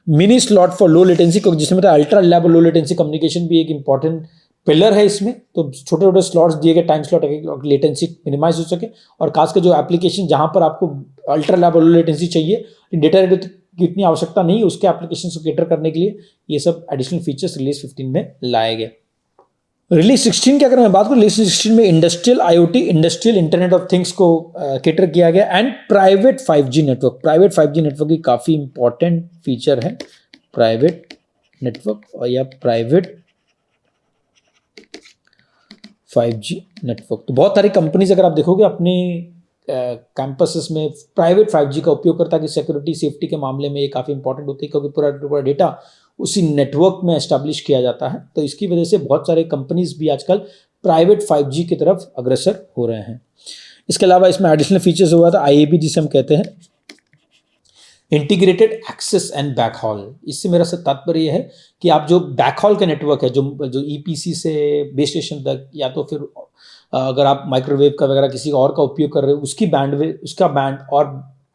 Mini slot for low latency, जिसमें मतलब ultra reliable low latency communication भी एक इंपॉर्टेंट पिलर है इसमें। तो छोटे छोटे स्लॉट्स दिए गए, टाइम स्लॉट लेटेंसी मिनिमाइज हो सके, और खासकर जो एप्लीकेशन जहां पर आपको अल्ट्रा रिलायबल लो लेटेंसी चाहिए, डेटा रेट की इतनी आवश्यकता नहीं है, उसके एप्लीकेशन को कैटर करने के लिए ये सब एडिशनल फीचर्स रिलीज 15 में लाए गए। रिलीज 16 की अगर मैं बात करूँ, रिलीज 16 में industrial IoT, industrial internet of things को कैटर किया गया and private 5G network. Private 5G network की काफ़ी इंपॉर्टेंट फीचर है प्राइवेट नेटवर्क और या प्राइवेट 5G नेटवर्क। तो बहुत सारी कंपनीज अगर आप देखोगे अपने कैंपसेस में प्राइवेट 5G का उपयोग करता है कि सिक्योरिटी सेफ्टी के मामले में ये काफ़ी इंपॉर्टेंट होती है, क्योंकि पूरा डेटा उसी नेटवर्क में एस्टैब्लिश किया जाता है। तो इसकी वजह से बहुत सारे कंपनीज भी आजकल प्राइवेट 5G की तरफ अग्रसर हो रहे हैं। इसके अलावा इसमें एडिशनल फीचर्स हुआ था IAB जिसे हम कहते हैं, इंटीग्रेटेड एक्सेस एंड बैकहॉल। इससे मेरा से तात्पर्य यह है कि आप जो बैकहॉल का नेटवर्क है, जो EPC से बेस स्टेशन तक, या तो फिर अगर आप माइक्रोवेव का वगैरह किसी और का उपयोग कर रहे हो, उसकी बैंडविड्थ, उसका बैंड और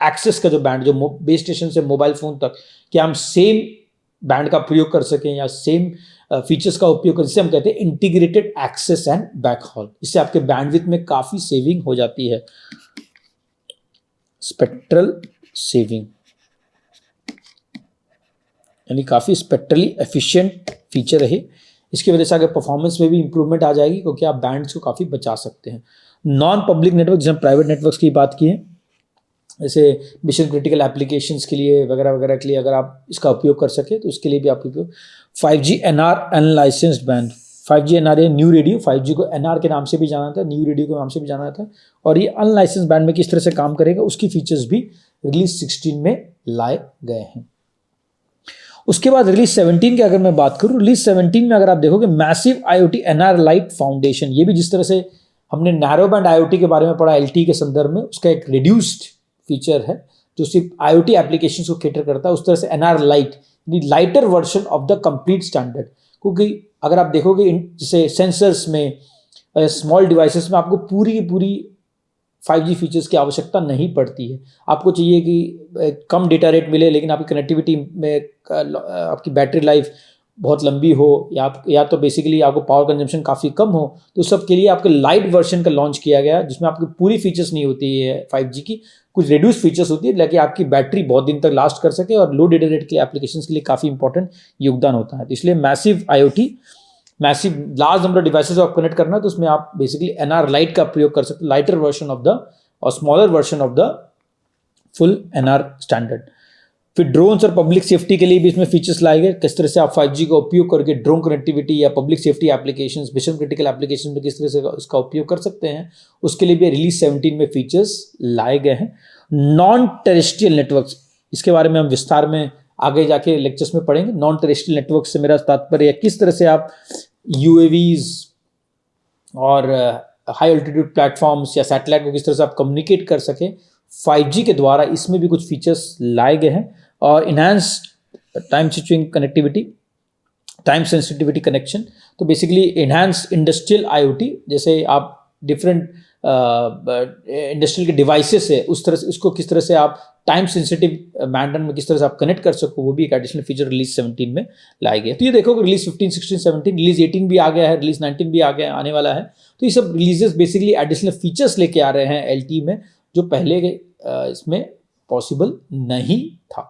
एक्सेस का जो बैंड, जो बेस स्टेशन से मोबाइल फ़ोन तक, क्या हम सेम बैंड का प्रयोग कर सकें या सेम फीचर्स का उपयोग करें, जिसे हम कहते हैं इंटीग्रेटेड एक्सेस एंड बैकहॉल। इससे आपके बैंडविड्थ में काफ़ी सेविंग हो जाती है, स्पेक्ट्रल सेविंग, यानी काफ़ी स्पेक्ट्रली एफिशिएंट फीचर है। इसकी वजह से अगर परफॉर्मेंस में भी इंप्रूवमेंट आ जाएगी, क्योंकि आप बैंड्स को काफ़ी बचा सकते हैं। नॉन पब्लिक नेटवर्क, जैसे प्राइवेट नेटवर्क्स की बात की है, जैसे मिशन क्रिटिकल एप्लीकेशंस के लिए वगैरह वगैरह के लिए अगर आप इसका उपयोग कर सके तो उसके लिए भी आप उपयोग। 5G NR unlicensed band, 5G NR ये न्यू रेडियो, 5G को NR के नाम से भी जाना था, न्यू रेडियो के नाम से भी जाना था, और ये अनलाइसेंस्ड बैंड में किस तरह से काम करेगा उसकी फीचर्स भी रिलीज 16 में लाए गए हैं। उसके बाद रिलीज 17 की अगर मैं बात करूँ, रिलीज 17 में अगर आप देखोगे massive IoT NR light foundation, ये भी जिस तरह से हमने नैरो बैंड IoT के बारे में पढ़ा LTE के संदर्भ में, उसका एक रिड्यूस्ड फीचर है जो सिर्फ IoT एप्लीकेशंस को कैटर करता है। उस तरह से NR light, lighter version of the complete standard, क्योंकि अगर आप देखोगे जैसे सेंसर्स में, स्मॉल डिवाइसेस में आपको पूरी की पूरी 5G फीचर्स की आवश्यकता नहीं पड़ती है। आपको चाहिए कि कम डेटा रेट मिले लेकिन आपकी कनेक्टिविटी में आपकी बैटरी लाइफ बहुत लंबी हो, या तो बेसिकली आपको पावर कंजम्पशन काफ़ी कम हो, तो सब के लिए आपके लाइट वर्जन का लॉन्च किया गया, जिसमें आपकी पूरी फीचर्स नहीं होती है 5G की, कुछ रिड्यूस फीचर्स होती है, लेकिन आपकी बैटरी बहुत दिन तक लास्ट कर सके और लो डेटा रेट के लिए एप्लीकेशंस के लिए काफ़ी इंपॉर्टेंट योगदान होता है। तो इसलिए massive IoT, massive large number of devices को आप कनेक्ट करना है तो उसमें आप बेसिकली NR लाइट का प्रयोग कर सकते हो, लाइटर वर्जन ऑफ द और smaller version of the full NR standard. फिर ड्रोन्स और पब्लिक सेफ्टी के लिए भी इसमें फीचर्स लाए गए, किस तरह से आप 5G का उपयोग करके ड्रोन कनेक्टिविटी या public safety applications, mission critical application में किस तरह से उसका उपयोग कर सकते हैं, उसके लिए भी रिलीज 17 में फीचर्स लाए गए हैं। नॉन टेरेस्ट्रियल नेटवर्क्स, इसके बारे में हम विस्तार में आगे जाके लेक्चर्स में पढ़ेंगे। नॉन टेरेस्ट्रियल नेटवर्क से मेरा तात्पर्य है किस तरह से आप UAVs और हाई अल्टीट्यूड प्लेटफॉर्म्स या सैटेलाइट को किस तरह से आप कम्युनिकेट कर सके 5G के द्वारा। इसमें भी कुछ फीचर्स लाए गए हैं। और enhance time switching connectivity, time sensitivity connection, तो बेसिकली इनहांस इंडस्ट्रियल IoT, जैसे आप डिफरेंट इंडस्ट्रियल के डिवाइसेस है उस तरह से उसको किस तरह से आप टाइम सेंसिटिव मैनर में किस तरह से आप कनेक्ट कर सको, वो भी एक एडिशनल फीचर रिलीज 17 में लाए गए। तो ये देखो रिलीज 15, 16, 17, रिलीज 18 भी आ गया है, रिलीज 19 भी आ गया, आने वाला है। तो ये सब रिलीजेस बेसिकली एडिशनल फीचर्स लेके आ रहे हैं LTE में, जो पहले इसमें पॉसिबल नहीं था।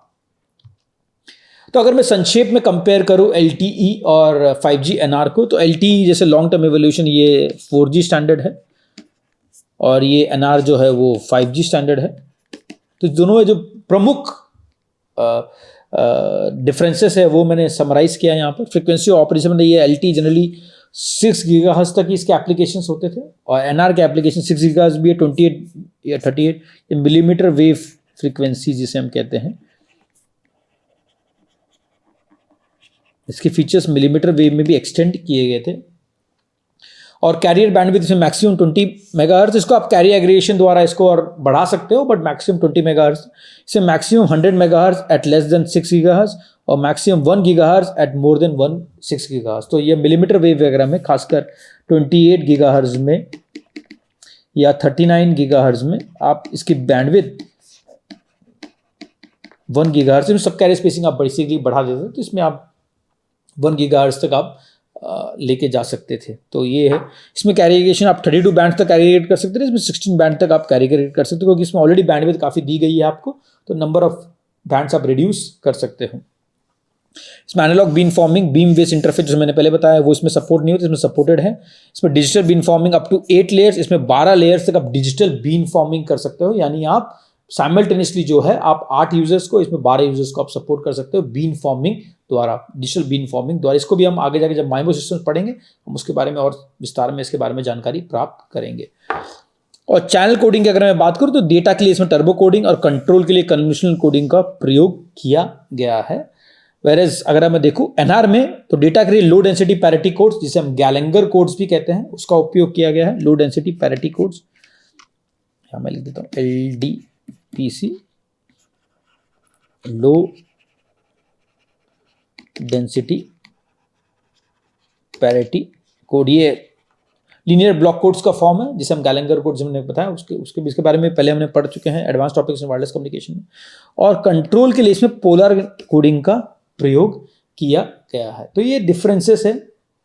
तो अगर मैं संक्षेप में कंपेयर करूं LTE और 5G NR को, तो LTE जैसे लॉन्ग टर्म एवोल्यूशन ये 4G स्टैंडर्ड है और ये NR जो है वो 5G स्टैंडर्ड है। तो दोनों में जो प्रमुख डिफरेंसेस है वो मैंने समराइज किया यहाँ पर। फ्रीक्वेंसी ऑपरेशन में ये LTE जनरली 6 GHz तक इसके एप्लीकेशंस होते थे और NR के एप्लीकेशन 6 GHz भी है, 28 या 38 मिलीमीटर वेव फ्रीक्वेंसी जिसे हम कहते हैं। इसके फीचर्स मिलीमीटर वेव में भी एक्सटेंड किए गए थे। और कैरियर बैंडविड्थ इसमें मैक्सिमम 20 मेगाहर्ट्ज, इसको आप कैरियर एग्रीगेशन द्वारा इसको और बढ़ा सकते हो, बट मैक्सिमम 20 मेगाहर्ट्ज। इसे maximum 100 megahertz at less than 6 gigahertz और maximum 1 gigahertz at more than 6 gigahertz. तो ये मिलीमीटर वेव वगैरह में खासकर 28 गीगाहर्ट्ज में या 39 गीगाहर्ट्ज में आप इसकी बैंडविड्थ 1 गीगाहर्ट्ज में सब कैरियर स्पेसिंग आप बेसिकली बढ़ा देते हो, तो इसमें आप 1 गीगाहर्ट्ज तक आप लेके जा सकते थे। तो ये है, इसमें कैरियरेशन आप 32 बैंड तक कैरियर कर सकते थे, इसमें 16 बैंड तक आप कैरियर कर सकते हो, क्योंकि इसमें ऑलरेडी बैंडविड्थ काफ़ी दी गई है आपको, तो नंबर ऑफ बैंड्स आप रिड्यूस कर सकते हो। इसमें analog beam forming, beam base interface जो मैंने पहले बताया वो इसमें सपोर्ट नहीं होता, इसमें सपोर्टेड है। इसमें digital beam forming up to 8 layers, इसमें 12 लेयर्स तक आप डिजिटल बीम फॉर्मिंग कर सकते हो, यानी आप साइमल्टेनियसली जो है आप 8 यूजर्स को, इसमें 12 यूजर्स को आप सपोर्ट कर सकते हो बीम फॉर्मिंग द्वारा, डिजिटल बीम फॉर्मिंग द्वारा। इसको भी हम आगे जाके जब माइमो सिस्टम्स पढ़ेंगे हम उसके बारे में और विस्तार में इसके बारे में जानकारी प्राप्त करेंगे। और चैनल कोडिंग की अगर मैं बात करूं तो डेटा के लिए इसमें टर्बो कोडिंग और कंट्रोल के लिए कन्वोल्यूशनल कोडिंग का प्रयोग किया गया है। वेरेज अगर मैं देखूं एनआर में तो डेटा के लिए लो डेंसिटी पैरिटी कोड्स, जिसे हम गैलेंगर कोड्स भी कहते हैं, उसका उपयोग किया गया है। लो डेंसिटी पैरिटी कोड्स यहां मैं लिख देता हूं LDPC, low density parity code. ये लीनियर ब्लॉक कोड्स का फॉर्म है जिसे हम गैलेंगर कोड जो हमने बताया उसके बारे में पहले हमने पढ़ चुके हैं advance topics in wireless communication में। और कंट्रोल के लिए इसमें पोलर कोडिंग का प्रयोग किया गया है। तो ये डिफरेंसेस है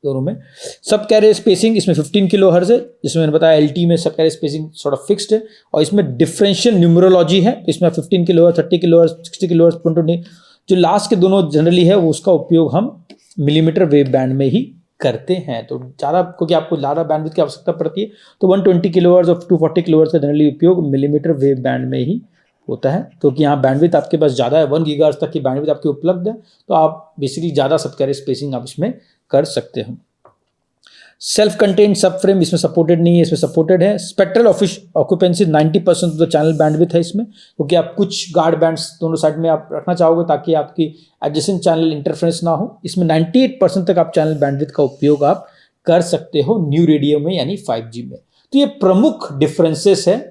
दोनों में। सब कैरियर स्पेसिंग इसमें 15 किलोहर्ट्ज़ है, जिसमें मैंने बताया LT में सब carrier spacing sort of fixed है, और इसमें डिफरेंशियल न्यूमरोलॉजी है। इसमें 15 किलोहर्ट्ज़, 30 किलोहर्ट्ज़, 60 किलोहर्ट्ज़, 120, जो लास्ट के दोनों जनरली है वो उसका उपयोग हम मिलीमीटर वेव बैंड में ही करते हैं। तो ज़्यादा क्योंकि आपको ज़्यादा बैंडविड्थ की आवश्यकता पड़ती है तो 120 किलोहर्ट्ज़ और 240 किलोहर्ट्ज़ का जनरली उपयोग मिलीमीटर वेव बैंड में ही होता है, क्योंकि यहाँ बैंडविड्थ आपके पास ज़्यादा है, 1 गीगाहर्ट्ज़ तक की बैंडविड्थ आपकी उपलब्ध है, तो आप बेसिकली ज़्यादा सब कैरियर स्पेसिंग आप इसमें कर सकते हो। सेल्फ कंटेन्ड सब फ्रेम इसमें सपोर्टेड नहीं है, इसमें सपोर्टेड है। Spectral occupancy 90% of the channel bandwidth है इसमें, क्योंकि आप कुछ गार्ड बैंड्स दोनों साइड में आप रखना चाहोगे ताकि आपकी एडजेसेंट चैनल इंटरफेरेंस ना हो। इसमें 98% तक आप चैनल बैंडविड्थ का उपयोग आप कर सकते हो न्यू रेडियो में यानी 5G में। तो ये प्रमुख डिफरेंसेस है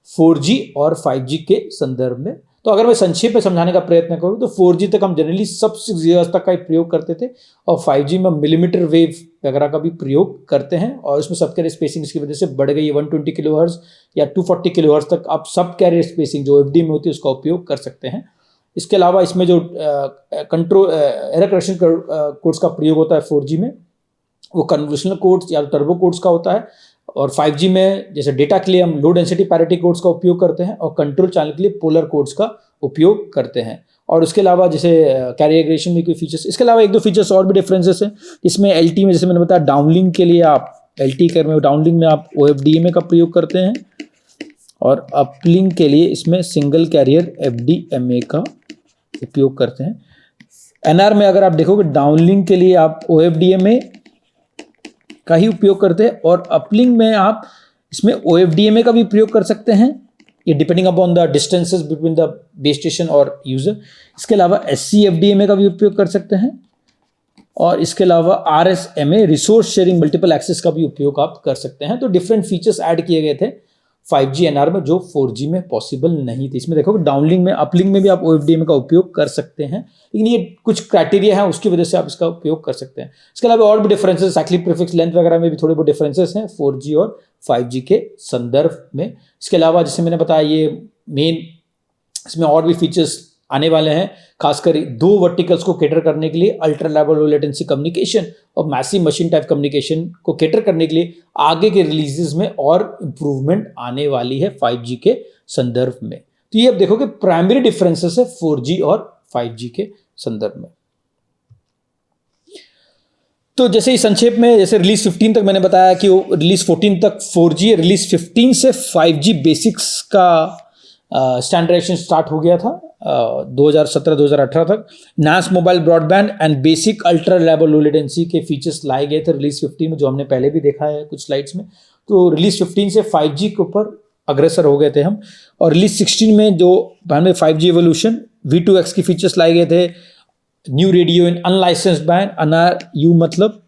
4G और 5G के संदर्भ में। तो अगर मैं संक्षेप में समझाने का प्रयत्न करूं तो 4G तक हम जनरली सब 6 गीगाहर्ट्ज़ तक का प्रयोग करते थे, और 5G में मिलीमीटर वेव वगैरह का भी प्रयोग करते हैं, और इसमें सब कैरियर स्पेसिंग इसकी वजह से बढ़ गई है। 120 किलोहर्ट्ज़ या 240 किलोहर्ट्ज़ तक आप सब कैरियर स्पेसिंग जो FD में होती है उसका उपयोग कर सकते हैं। इसके अलावा इसमें जो कंट्रोल एरर करेक्शन कोड्स का प्रयोग होता है 4G में, वो कन्वोल्यूशनल कोड्स या टर्बो कोड्स का होता है, और 5G में जैसे डेटा के लिए हम लो डेंसिटी पैरिटी कोड्स का उपयोग करते हैं, और कंट्रोल चैनल के लिए पोलर कोड्स का उपयोग करते हैं। और उसके अलावा जैसे कैरियर एग्रेगेशन में कोई फीचर्स, इसके अलावा 1-2 फीचर्स और भी डिफरेंसेस हैं। इसमें LT में जैसे मैंने बताया डाउनलिंक के लिए आप LT कर में डाउनलिंक में आप OFDMA का प्रयोग करते हैं, और अपलिंक के लिए इसमें सिंगल कैरियर FDMA का उपयोग करते हैं। NR में अगर आप देखोगे डाउनलिंक के लिए आप OFDMA का ही उपयोग करते हैं, और अपलिंक में आप इसमें OFDMA का भी प्रयोग कर सकते हैं, ये depending upon the distances between the base station और यूजर। इसके अलावा SCFDMA का भी उपयोग कर सकते हैं, और इसके अलावा RSMA resource sharing multiple access का भी उपयोग आप कर सकते हैं। तो डिफरेंट फीचर्स ऐड किए गए थे 5G NR में जो 4G में पॉसिबल नहीं थी। इसमें देखो डाउनलिंक में अपलिंक में भी आप OFDMA का उपयोग कर सकते हैं, लेकिन ये कुछ क्राइटेरिया है उसकी वजह से आप इसका उपयोग कर सकते हैं। इसके अलावा और भी डिफरेंसेस, साइक्लिक प्रीफिक्स लेंथ वगैरह में भी थोड़े बहुत डिफरेंसेस हैं 4G और 5G के संदर्भ में। इसके अलावा जैसे मैंने बताया ये मेन इसमें और भी फीचर्स आने वाले हैं, खासकर 2 वर्टिकल्स को कैटर करने के लिए, अल्ट्रा लो लेटेंसी कम्युनिकेशन और मैसिव मशीन टाइप कम्युनिकेशन को कैटर करने के लिए आगे के रिलीजेस में और इम्प्रूवमेंट आने वाली है 5G के संदर्भ में। तो ये अब देखो कि प्राइमरी डिफरेंसेस है 4G और 5G के संदर्भ में। तो जैसे ही संक्षेप में, जैसे रिलीज 15 तक मैंने बताया कि रिलीज 14 तक 4G है, रिलीज 15 से 5G बेसिक्स का स्टैंडर्डाइजेशन स्टार्ट हो गया था 2017-2018 तक। नास mobile broadband and basic ultra reliable low latency के फीचर्स लाए गए थे रिलीज 15 में, जो हमने पहले भी देखा है कुछ स्लाइड्स में। तो रिलीज 15 से 5G के ऊपर अग्रसर हो गए थे हम, और रिलीज 16 में जो हमें 5G एवोल्यूशन V2X की फीचर्स लाए गए थे। New radio in unlicensed band, NRU मतलब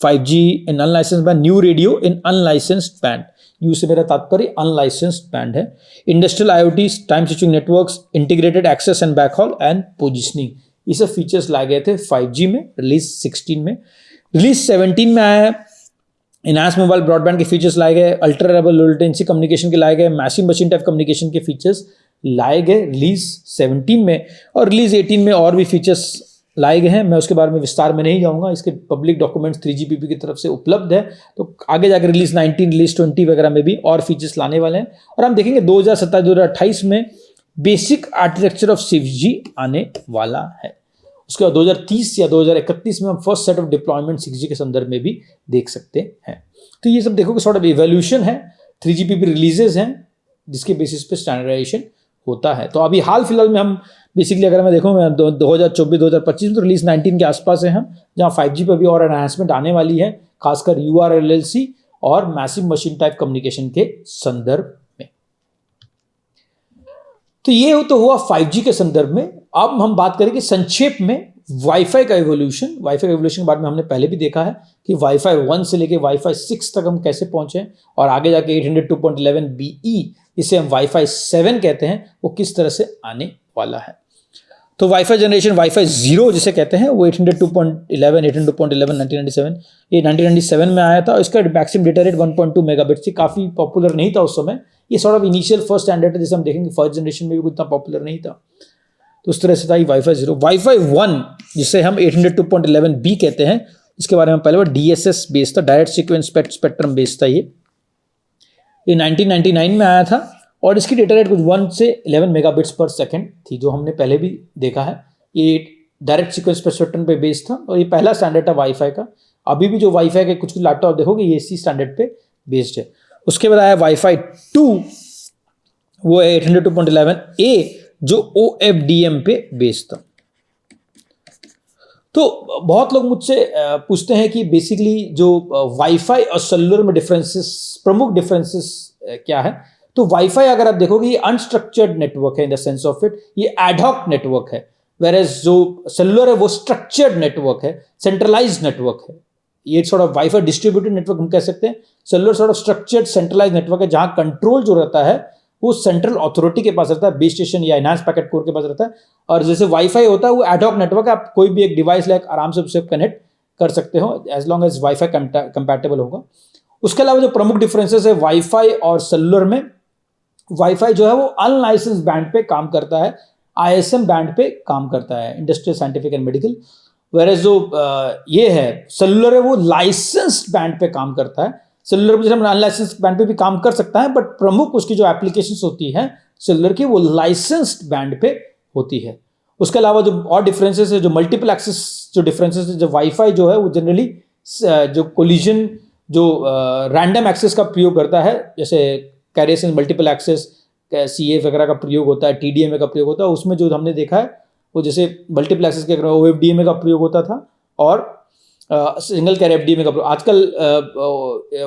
5G in unlicensed band, new radio in unlicensed band, U से मेरा तात्पर्य अनलाइसेंस्ड बैंड है। Industrial IoT, time switching networks, integrated access and backhaul and positioning, ये सब फीचर्स लाए गए थे 5G में रिलीज 16 में। रिलीज 17 में आया इनहांस मोबाइल ब्रॉडबैंड के फीचर्स लाए गए, ultra reliable low latency communication के लाए गए, मैसिव मशीन टाइप कम्युनिकेशन के फीचर्स लाए गए रिलीज 17 में। और रिलीज 18 में और भी फीचर्स लाए गए हैं, मैं उसके बारे में विस्तार में नहीं जाऊंगा, इसके पब्लिक डॉक्यूमेंट्स 3GPP की तरफ से उपलब्ध है। तो आगे जाकर रिलीज 19, रिलीज 20 वगैरह में भी और फीचर्स लाने वाले हैं। और हम देखेंगे 2027-2028 में बेसिक आर्किटेक्चर ऑफ 6G आने वाला है। उसके बाद 2030 या 2031 में हम first set of deployment 6G के संदर्भ में भी देख सकते हैं। तो ये सब देखो कि सॉर्ट ऑफ इवोल्यूशन है, 3GPP रिलीजेस हैं जिसके बेसिस पे स्टैंडर्डाइजेशन होता है। तो अभी हाल फिलहाल में हम बेसिकली अगर मैं देखूँ 2024-2025 में तो रिलीज 19 के आसपास है हम, जहाँ 5G पर भी और एनहांसमेंट आने वाली है, खासकर URLLC और मैसिव मशीन टाइप कम्युनिकेशन के संदर्भ में। तो ये तो हुआ 5G के संदर्भ में। अब हम बात करेंगे संक्षेप में वाईफाई का एवोल्यूशन। वाईफाई एवोल्यूशन के बारे में हमने पहले भी देखा है कि वाईफाई 1 से लेके वाईफाई 6 तक हम कैसे पहुंचे और आगे जाके 802.11be इसे हम वाईफाई 7 कहते हैं, वो किस तरह से आने वाला है। तो वाईफाई जनरेशन वाईफाई 0 जिसे कहते हैं वो 802.11 1997 ये 1997 में आया था। इसका मैक्सिमम डेटा रेट 1.2 मेगाबिट थी, काफ़ी पॉपुलर नहीं था उस समय। ये sort of initial first standard है जिसे हम देखेंगे फर्स्ट जनरेशन में भी उतना पॉपुलर नहीं था। तो उस तरह से था ये वाईफाई 0। वाईफाई 1 जिसे हम 802.11b कहते हैं, इसके बारे में पहले वो DSS बेस्ड था, डायरेक्ट सीक्वेंस स्पेक्ट्रम बेस्ड था। ये 1999 में आया था और इसकी डेटा रेट कुछ 1 से 11 मेगाबिट्स पर सेकंड थी, जो हमने पहले भी देखा है। ये डायरेक्ट सीक्वेंस स्पेक्ट्रम पे बेस्ड था और ये पहला स्टैंडर्ड था वाईफाई का। अभी भी जो वाईफाई के कुछ लैपटॉप देखोगे ये इसी स्टैंडर्ड पे बेस्ड है। उसके बाद आया वाईफाई 2, वो है 802.11a जो OFDM पे बेस्ड था। तो बहुत लोग मुझसे पूछते हैं कि बेसिकली जो वाईफाई और सेलुलर में डिफरेंसेस, प्रमुख डिफरेंसेस क्या है। तो वाईफाई अगर आप देखोगे ये अनस्ट्रक्चर्ड नेटवर्क है in the sense of it, ये एडहॉक नेटवर्क है, वेयरएज जो सेलुलर है वो स्ट्रक्चर्ड नेटवर्क है, सेंट्रलाइज्ड नेटवर्क है। ये sort of wifi distributed network हम कह सकते हैं। Cellular sort of structured centralised network है जहां कंट्रोल जो रहता है वो सेंट्रल अथॉरिटी के पास रहता है, बेस स्टेशन या एनहांस पैकेट कोर के पास रहता है। और जैसे वाईफाई होता है वो एडहॉक नेटवर्क है, आप कोई भी एक डिवाइस लाइक आराम से उससे कनेक्ट कर सकते हो as long as wifi compatible होगा। उसके अलावा जो प्रमुख डिफरेंसेस है वाईफाई और सेलुलर में, वाईफाई जो है वो अनलाइसेंस बैंड पे काम करता है, ISM बैंड पे काम करता है, industrial scientific and medical. Whereas जो ये है सेलुलर है वो लाइसेंस्ड बैंड पे काम करता है। सेलुलर पे हम अनलाइसेंस्ड बैंड पे भी काम कर सकता है, बट प्रमुख उसकी जो एप्लीकेशंस होती है सेलुलर की वो लाइसेंस्ड बैंड पे होती है। उसके अलावा जो और डिफरेंसेस है, जो मल्टीपल एक्सेस जो डिफरेंसेस है, जो वाईफाई जो है वो जनरली जो कोलिजन जो रैंडम एक्सेस का प्रयोग करता है, जैसे कैरियर मल्टीपल एक्सेस CA वगैरह का प्रयोग होता है, TDMA का प्रयोग होता है, उसमें जो हमने देखा है वो जैसे मल्टीपल एक्सेस के OFDMA का प्रयोग होता था और सिंगल कैरियर FDMA का प्रयोग। आजकल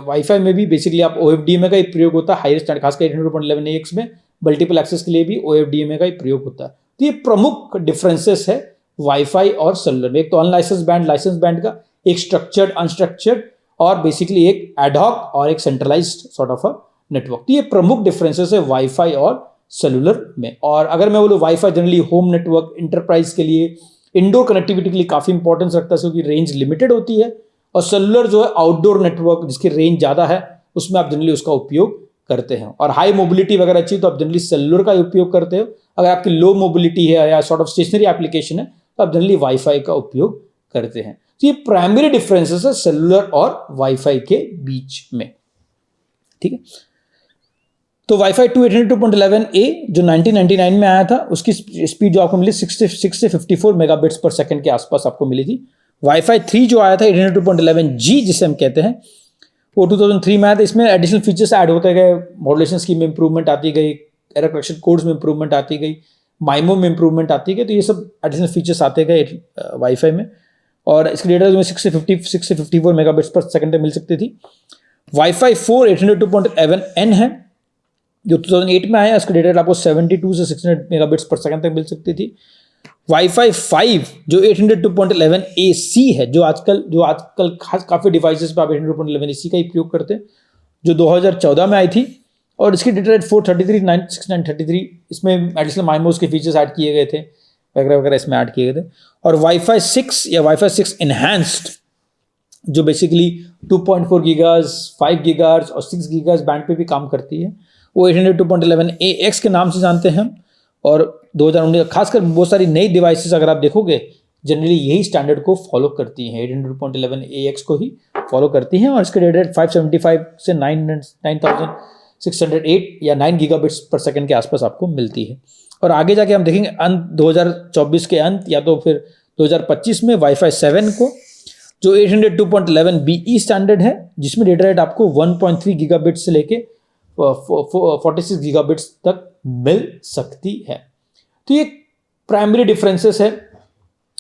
वाईफाई में भी बेसिकली आप OFDMA का ही प्रयोग होता है, हायर स्टैंडर्ड खासकर 802.11ax में मल्टीपल एक्सेस के लिए भी OFDMA का ही प्रयोग होता है। तो ये प्रमुख डिफरेंसेस है वाईफाई और सेलुलर में। एक तो अनलाइसेंस बैंड, लाइसेंस बैंड का, एक स्ट्रक्चर्ड अनस्ट्रक्चर्ड और बेसिकली एक एडहॉक और एक centralised sort of a network. तो ये प्रमुख डिफरेंसेस है वाईफाई और सेलुलर में। और अगर मैं बोलूँ wifi generally home network, enterprise के लिए, इंडोर कनेक्टिविटी के लिए काफ़ी इंपॉर्टेंस रखता है क्योंकि रेंज लिमिटेड होती है। और सेलुलर जो है आउटडोर नेटवर्क जिसकी रेंज ज़्यादा है उसमें आप जनरली उसका उपयोग करते हैं। और हाई मोबिलिटी वगैरह चाहिए तो आप जनरली सेलुलर का उपयोग करते हो। अगर आपकी लो मोबिलिटी है या सॉर्ट ऑफ स्टेशनरी एप्लीकेशन है तो आप जनरली वाईफाई का उपयोग करते हैं। तो ये प्राइमरी डिफरेंसेस है सेलुलर और वाईफाई के बीच में। ठीक है, तो वाईफाई 2 802.11a जो 1999 में आया था उसकी स्पीड जो आपको मिली 66 से 54 मेगाबिट्स पर सेकंड के आसपास आपको मिली थी। वाईफाई 3 जो आया था 802.11g जिसे हम कहते हैं वो 2003 में आया था। इसमें एडिशनल फीचर्स ऐड होते गए, मॉड्यूलेशन स्कीम में इंप्रूवमेंट आती गई, एरर करेक्शन कोड्स में इंप्रूवमेंट आती गई, माइमो में इंप्रूवमेंट आती गई। तो ये सब एडिशनल फीचर्स आते गए वाईफाई में। और इसकी डेटा में 6 से 54 मेगाबिट्स पर सेकंड मिल सकती थी। वाईफाई 4 802.11n है जो 2008 में आया, इसका डेटा आपको 72 से 600 मेगाबिट्स पर सेकंड तक मिल सकती थी। वाईफाई 5 जो 802.11ac है जो आजकल काफ़ी डिवाइसेस पर आप 802.11ac का ही प्रयोग करते हैं, जो 2014 में आई थी। और इसकी डेटा रेट 433 इसमें एडिशनल माइमोस के फीचर्स ऐड किए गए थे वगैरह वगैरह इसमें ऐड किए गए थे। और वाईफाई 6 या वाईफाई 6 इनहैंस्ड जो बेसिकली 2.4 गीगाहर्ट्ज़, 5 गीगाहर्ट्ज़ और 6 गीगाहर्ट्ज़ बैंड पे भी काम करती है, वो 802.11ax के नाम से जानते हैं हम। और 2019 खासकर बहुत सारी नई डिवाइसेस अगर आप देखोगे जनरली यही स्टैंडर्ड को फॉलो करती हैं, 802.11ax को ही फॉलो करती हैं। और इसके डेटा 575 से 9608 या 9 गीगाबिट्स पर सेकंड के आसपास आपको मिलती है। और आगे जाके हम देखेंगे अंत 2024 के अंत या तो फिर 2025 में वाईफाई 7 को, जो 802.11be स्टैंडर्ड है, जिसमें डेटा रेट आपको 1.3 गीगाबिट्स से लेके 46 गीगाबिट्स तक मिल सकती है। तो ये प्राइमरी डिफरेंसेस है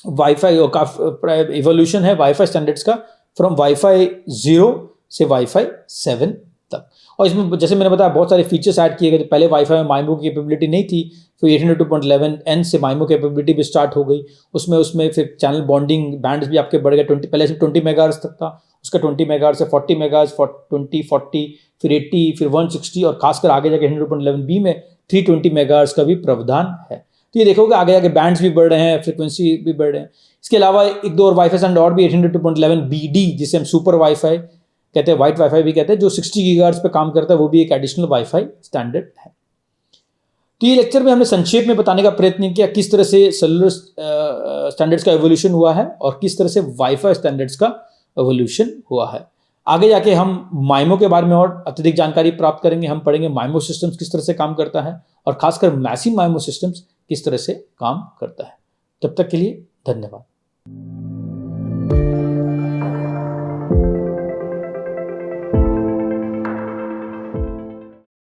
वाईफाई और काफी इवोल्यूशन है वाईफाई स्टैंडर्ड्स का फ्रॉम वाईफाई 0 से वाईफाई 7 तक। और इसमें जैसे मैंने बताया बहुत सारे फीचर्स ऐड किए गए। तो पहले वाईफाई में माइमो की कैपेबिलिटी नहीं थी, फिर 802.11n से माइमो कैपेबिलिटी भी स्टार्ट हो गई। उसमें फिर चैनल बॉन्डिंग बैंड्स भी आपके बढ़ गए। पहले सिर्फ 20 मेगाहर्ट्ज़ तक था, उसका 20 मेगाहर्ट्ज़ से 40 मेगाहर्ट्ज़, 20, 40, फिर 80, फिर 160 और खासकर आगे जाके 802.11b में 320 मेगाहर्ट्ज़ का भी प्रावधान है। तो ये देखोगे आगे जाके बैंड्स भी बढ़ रहे हैं, फ्रिक्वेंसी भी बढ़ रहे हैं। इसके अलावा एक दो और वाईफाई स्टैंडर्ड और भी 802.11bd, जिसे हम सुपर वाईफाई कहते हैं, वाइट वाईफाई भी कहते हैं, जो 60 गीगाहर्ट्ज़ पे काम करता है, वो भी एक एडिशनल वाईफाई स्टैंडर्ड है। तो ये लेक्चर में हमने संक्षेप में बताने का प्रयत्न किया किस तरह से सेलुलर स्टैंडर्ड्स का एवोल्यूशन हुआ है और किस तरह से वाईफाई स्टैंडर्ड्स का एवोल्यूशन हुआ है। आगे जाके हम माइमो के बारे में और अत्यधिक जानकारी प्राप्त करेंगे। हम पढ़ेंगे माइमो सिस्टम्स किस तरह से काम करता है और खासकर मैसिव माइमो सिस्टम्स किस तरह से काम करता है। तब तक के लिए धन्यवाद।